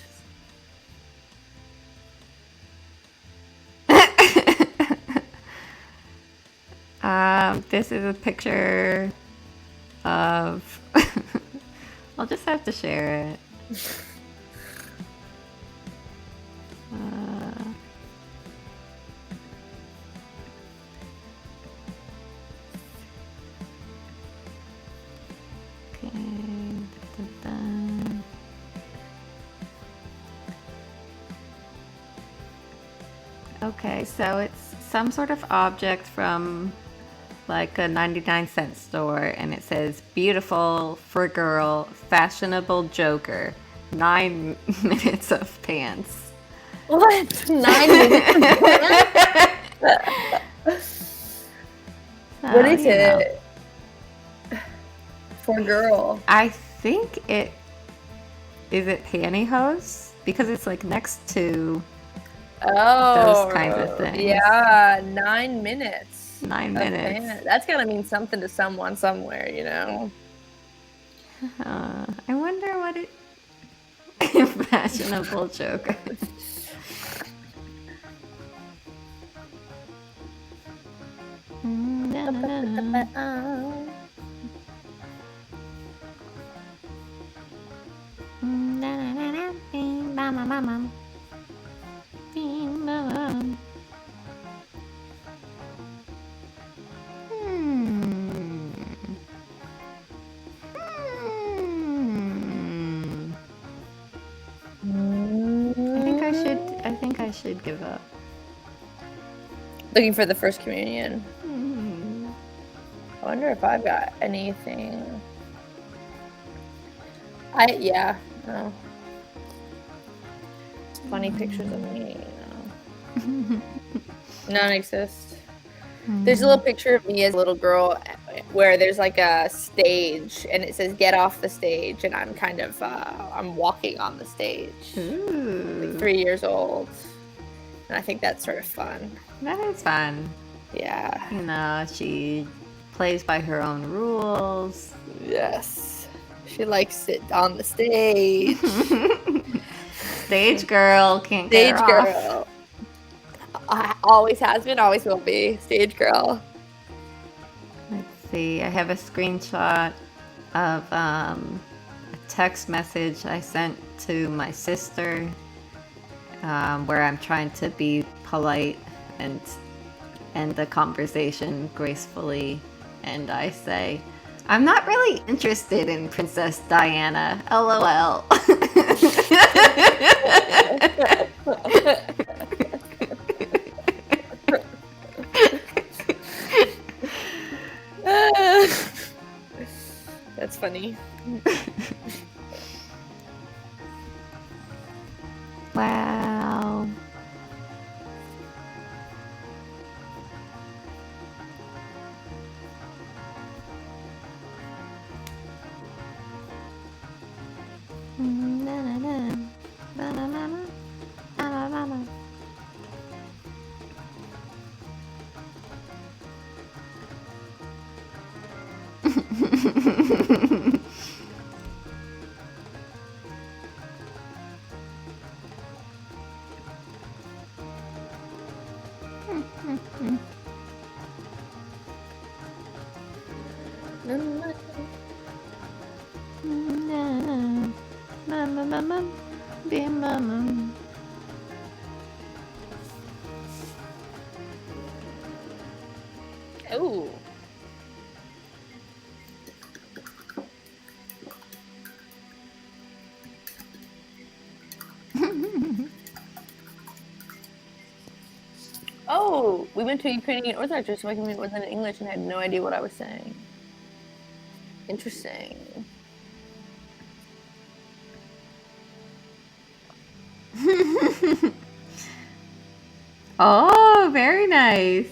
This is a picture of... I'll just have to share it. Okay, so it's some sort of object from like a 99-cent store, and it says beautiful for girl, fashionable joker, 9 minutes of pants. What? 9 minutes of pants? What is it? For girl. I think is it pantyhose? Because it's like next to those kinds of things. Yeah, 9 minutes. 9 minutes. That's gotta mean something to someone somewhere, you know. I wonder what it. Fashionable joker. I think I should give up. Looking for the first communion. I wonder if I've got anything. No. Funny pictures of me, None exist. There's a little picture of me as a little girl where there's like a stage and it says get off the stage, and I'm kind of I'm walking on the stage. Like 3 years old. And I think that's sort of fun. That is fun. Yeah. You know, she plays by her own rules. Yes. She likes it on the stage. Stage girl, can't get her off. Stage girl. Always has been, always will be. Stage girl. Let's see. I have a screenshot of a text message I sent to my sister where I'm trying to be polite and end the conversation gracefully. And I say, I'm not really interested in Princess Diana. LOL. That's funny. Wow. Na, na, na. Na, na, na, na. Na, na, na, na. Oh. Oh, we went to a Ukrainian Orthodox church, so my community wasn't in English and I had no idea what I was saying. Interesting. Oh, very nice.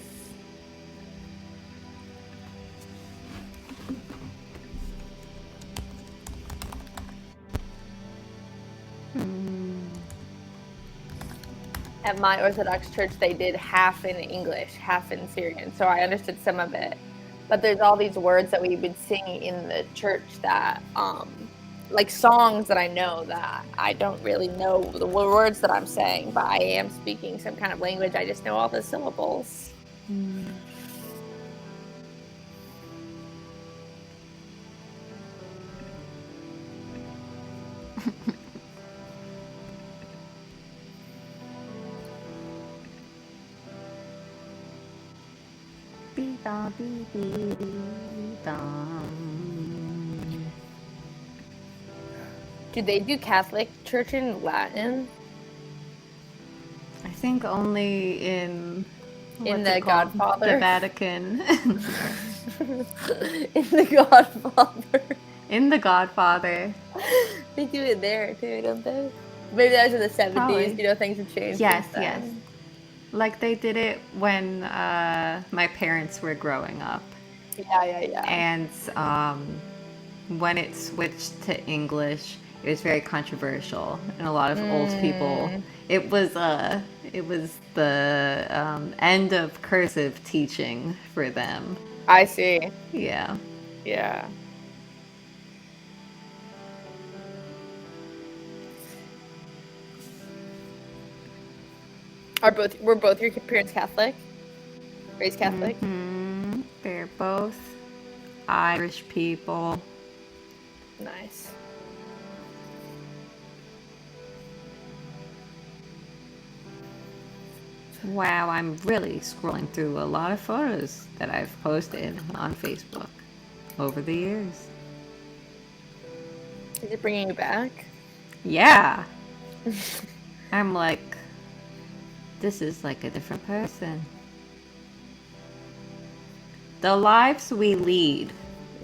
At my Orthodox church, they did half in English, half in Syrian, so I understood some of it. But there's all these words that we would sing in the church that, like songs that I know that I don't really know the words that I'm saying, but I am speaking some kind of language. I just know all the syllables. Do they do Catholic church in Latin? I think only in The Godfather? the Vatican. In The Godfather. In The Godfather. They do it there too, don't they? Maybe that was in the 70s. Probably. You know, things have changed. Yes, since then. yes. Like they did it when my parents were growing up. Yeah. And when it switched to English, it was very controversial, and a lot of old people. It was the end of cursive teaching for them. I see. Yeah. Yeah. Were both your parents Catholic? Raised Catholic? Mm-hmm. They're both Irish people. Nice. Wow, I'm really scrolling through a lot of photos that I've posted on Facebook over the years. Is it bringing you back? Yeah. I'm like, this is like a different person. The lives we lead.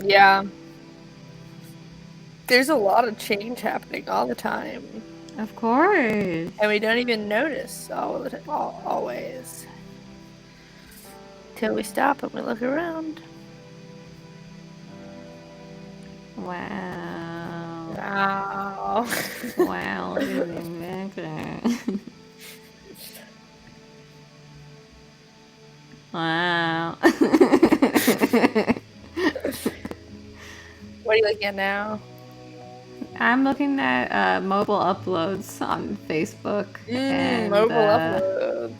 Yeah. There's a lot of change happening all the time. Of course. And we don't even notice always. Till we stop and we look around. Wow. Wow. Wow, look at me back there. Wow. What are you looking at now? I'm looking at mobile uploads on Facebook. And, Mobile uploads.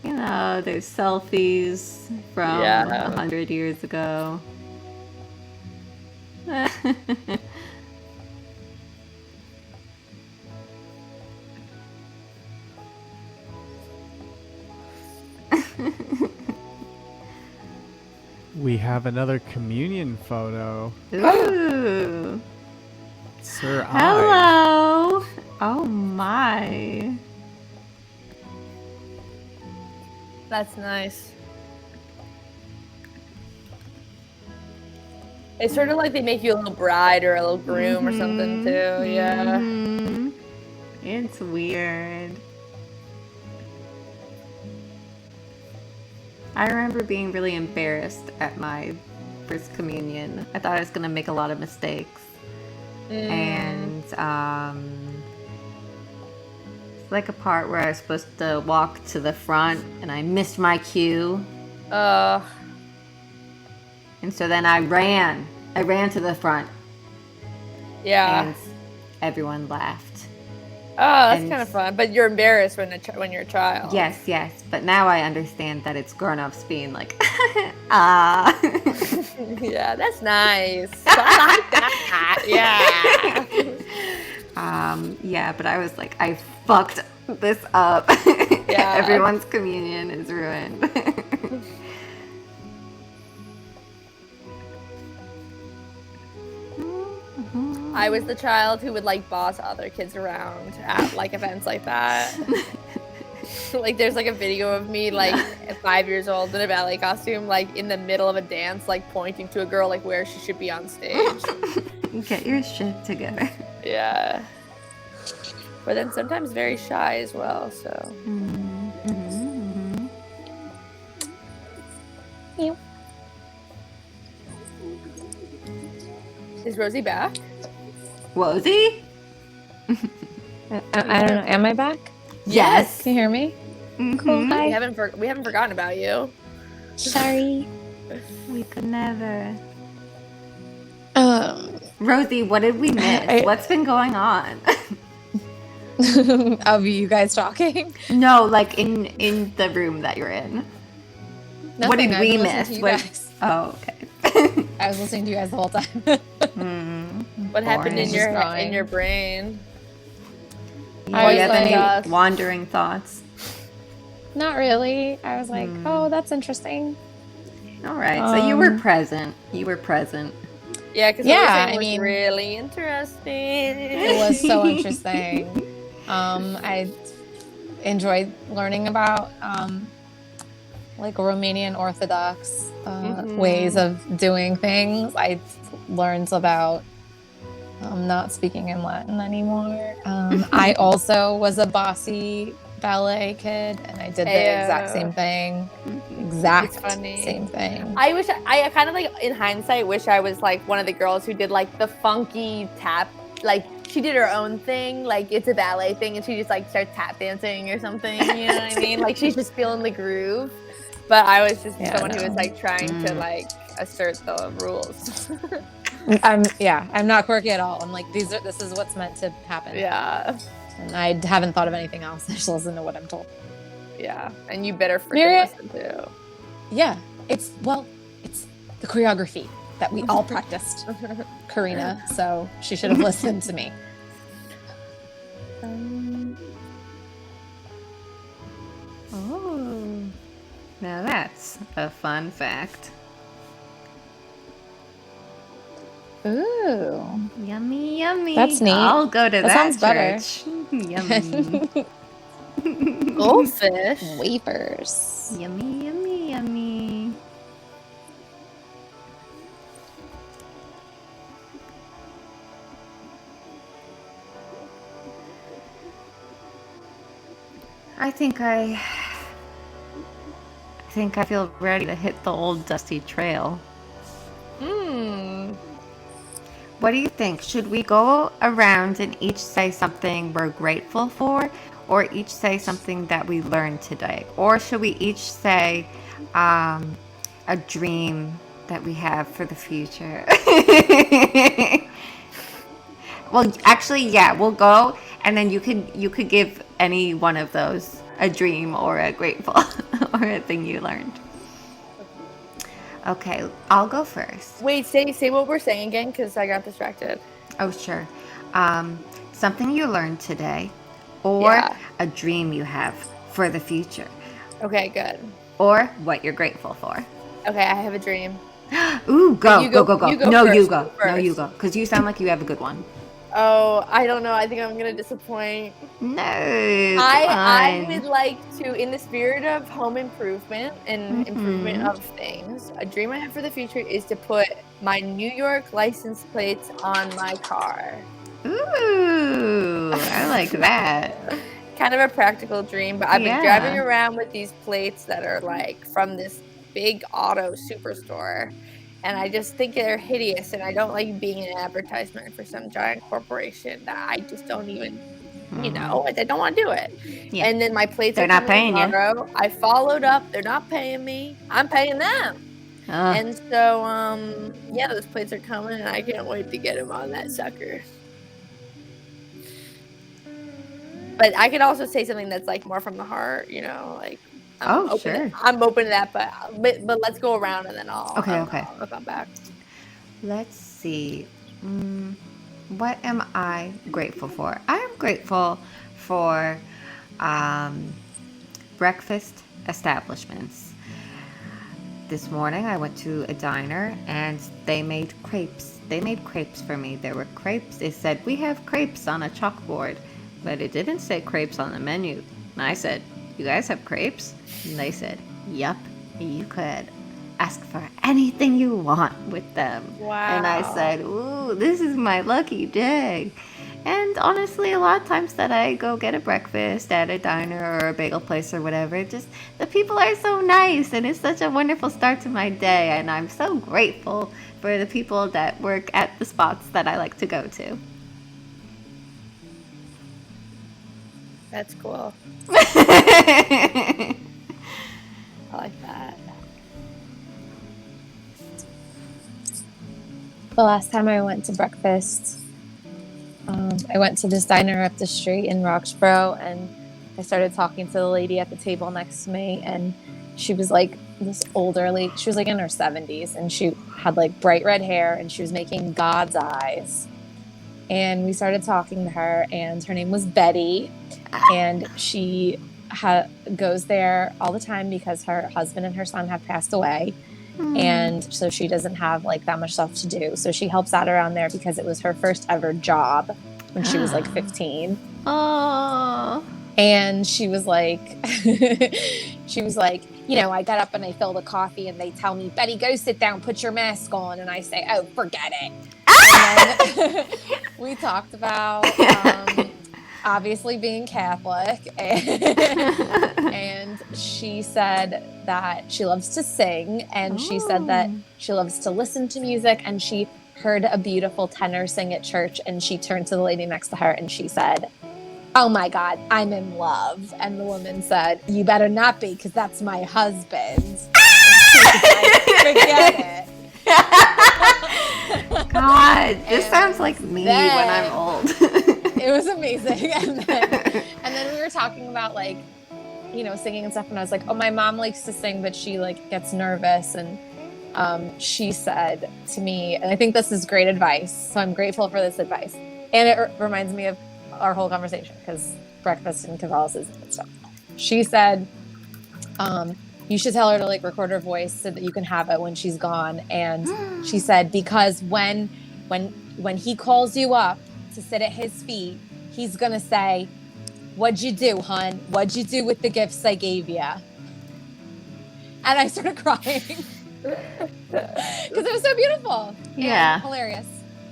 You know, there's selfies from 100 years ago. We have another communion photo. Ooh. Sir Hello. Oh my. That's nice. It's sort of like they make you a little bride or a little groom or something too. Yeah. Mhm. It's weird. I remember being really embarrassed at my first communion. I thought I was gonna make a lot of mistakes. And it's like a part where I was supposed to walk to the front and I missed my cue. And so then I ran to the front. Yeah. And everyone laughed. Oh, that's kind of fun. But you're embarrassed when you're a child. Yes. But now I understand that it's grown-ups being like, ah. Yeah, that's nice. I like that. Yeah. Yeah, but I was like, I fucked this up. Yeah. Everyone's communion is ruined. I was the child who would like boss other kids around at like events like that. Like there's like a video of me like at 5 years old in a ballet costume, like in the middle of a dance, like pointing to a girl like where she should be on stage. Get your shit together. Yeah. But then sometimes very shy as well, so. Is Rosie back? Rosie? I don't know. Am I back? Yes. Can you hear me? Cool. Hi. We haven't forgotten about you. Sorry. We could never. Rosie, what did we miss? What's been going on? Of you guys talking? No, like in the room that you're in. Nothing. What did I've we been miss? listening to you guys. Oh, okay. I was listening to you guys the whole time. What happened in Boring. your brain? Do you have any like, wandering thoughts? Not really. I was like, oh, that's interesting. All right. So you were present. Yeah, because I was mean, really interesting. It was so interesting. I enjoyed learning about like Romanian Orthodox ways of doing things. I learned about not speaking in Latin anymore. I also was a bossy ballet kid, and I did the exact same thing. Same thing. I kind of like in hindsight wish I was like one of the girls who did like the funky tap, like she did her own thing, like it's a ballet thing, and she just like starts tap dancing or something. You know what I mean? Like she's just feeling the groove. But I was just someone who was like trying to like assert the rules. I'm not quirky at all. I'm like this is what's meant to happen. Yeah. And I haven't thought of anything else. I just listen to what I'm told. Yeah, and you better freaking listen too. Yeah, it's the choreography that we all practiced, Karina. So she should have listened to me. Oh, now that's a fun fact. Ooh, Yummy, yummy. That's neat. I'll go to that sounds better. church. Yummy. Goldfish. Wafers. Yummy, yummy, yummy. I think I feel ready to hit the old dusty trail. What do you think? Should we go around and each say something we're grateful for, or each say something that we learned today? Or should we each say a dream that we have for the future? Well, actually, yeah, we'll go, and then you could give any one of those a dream or a grateful or a thing you learned. Okay, I'll go first. Wait, say what we're saying again, because I got distracted. Oh, sure. Something you learned today, or a dream you have for the future. Okay, good. Or what you're grateful for. Okay, I have a dream. Ooh, go. You go No, first. you go. Go No, you first. go. Because you sound like you have a good one. Oh, I don't know. I think I'm gonna disappoint. No, I would like to, in the spirit of home improvement and improvement of things, a dream I have for the future is to put my New York license plates on my car. Ooh, I like that. Kind of a practical dream, but I've been driving Yeah. around with these plates that are like from this big auto superstore, and I just think they're hideous, and I don't like being an advertisement for some giant corporation that I just don't even, I don't want to do it. Yeah. And then my plates They're are not coming paying you. tomorrow. I followed up. They're not paying me. I'm paying them. And so, yeah, those plates are coming, and I can't wait to get them on that sucker. But I could also say something that's like more from the heart, like I'm sure. I'm open to that, but let's go around and then I'll come back. Let's see. What am I grateful for? I am grateful for breakfast establishments. This morning I went to a diner and they made crepes. They made crepes for me. There were crepes. It said, "We have crepes" on a chalkboard, but it didn't say crepes on the menu. And I said, "You guys have crepes?" And they said, "Yup, you could ask for anything you want with them." Wow. And I said, "Ooh, this is my lucky day." And honestly, a lot of times that I go get a breakfast at a diner or a bagel place or whatever, just the people are so nice and it's such a wonderful start to my day. And I'm so grateful for the people that work at the spots that I like to go to. That's cool. I like that. The last time I went to breakfast, I went to this diner up the street in Roxborough, and I started talking to the lady at the table next to me, and she was like this older lady. She was like in her 70s, and she had like bright red hair, and she was making God's eyes. And we started talking to her, and her name was Betty, and she goes there all the time because her husband and her son have passed away. And so she doesn't have like that much stuff to do. So she helps out around there because it was her first ever job when she was like 15. Oh. And she was like, I got up and I filled a coffee and they tell me, "Betty, go sit down, put your mask on." And I say, "Oh, forget it." And then we talked about obviously being Catholic, and she said that she loves to sing, and she said that she loves to listen to music, and she heard a beautiful tenor sing at church, and she turned to the lady next to her and she said, "Oh my God, I'm in love." And the woman said, "You better not be, because that's my husband." And she was like, "Forget it." God, this sounds like me when I'm old. It was amazing. And then we were talking about like, singing and stuff. And I was like, "Oh, my mom likes to sing, but she like gets nervous." And she said to me, and I think this is great advice, so I'm grateful for this advice. And it reminds me of our whole conversation because breakfast and Catholicism and stuff. She said, you should tell her to like record her voice so that you can have it when she's gone. And she said, because when he calls you up to sit at his feet, he's gonna say, "What'd you do, hon? What'd you do with the gifts I gave you?" And I started crying because it was so beautiful. Yeah. And hilarious.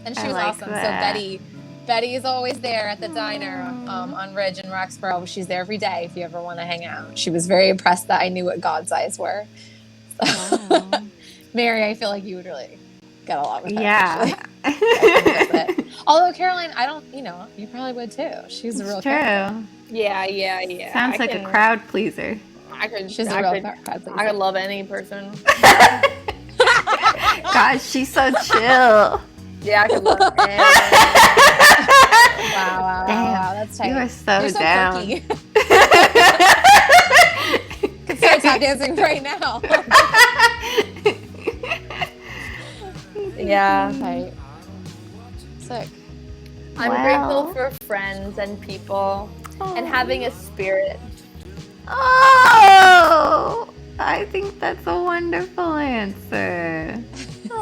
And she I was like awesome. that. So Betty is always there at the diner on Ridge in Roxborough. She's there every day if you ever want to hang out. She was very impressed that I knew what God's eyes were. So, Mary, I feel like you would really get along with her. Yeah. Although Caroline, I don't, you probably would too. She's a real character. Yeah. Sounds like a crowd pleaser. She's a real crowd pleaser. I could love any person. Gosh, she's so chill. Yeah, I could love any. Wow, that's tight. You are so You're so down. quirky. Could start tap dancing right now. Yeah. Tight. Sick. I'm grateful for friends and people and having a spirit. Oh, I think that's a wonderful answer. Oh,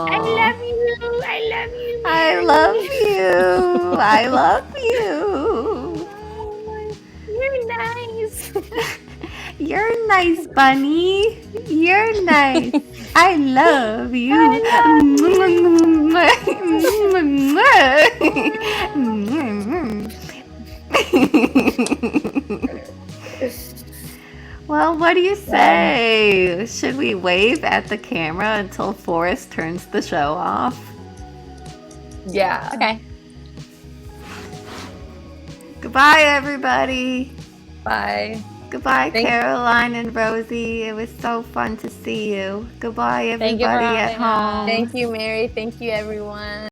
I love you. I love you. I love you. You're nice. You're nice, bunny. You're nice. I love you. Well, what do you say? Should we wave at the camera until Forrest turns the show off? Yeah. Okay. Goodbye, everybody. Bye. Goodbye, Thank- Caroline and Rosie. It was so fun to see you. Goodbye, Thank you for everybody at having us. home. Thank you, Mary. Thank you, everyone.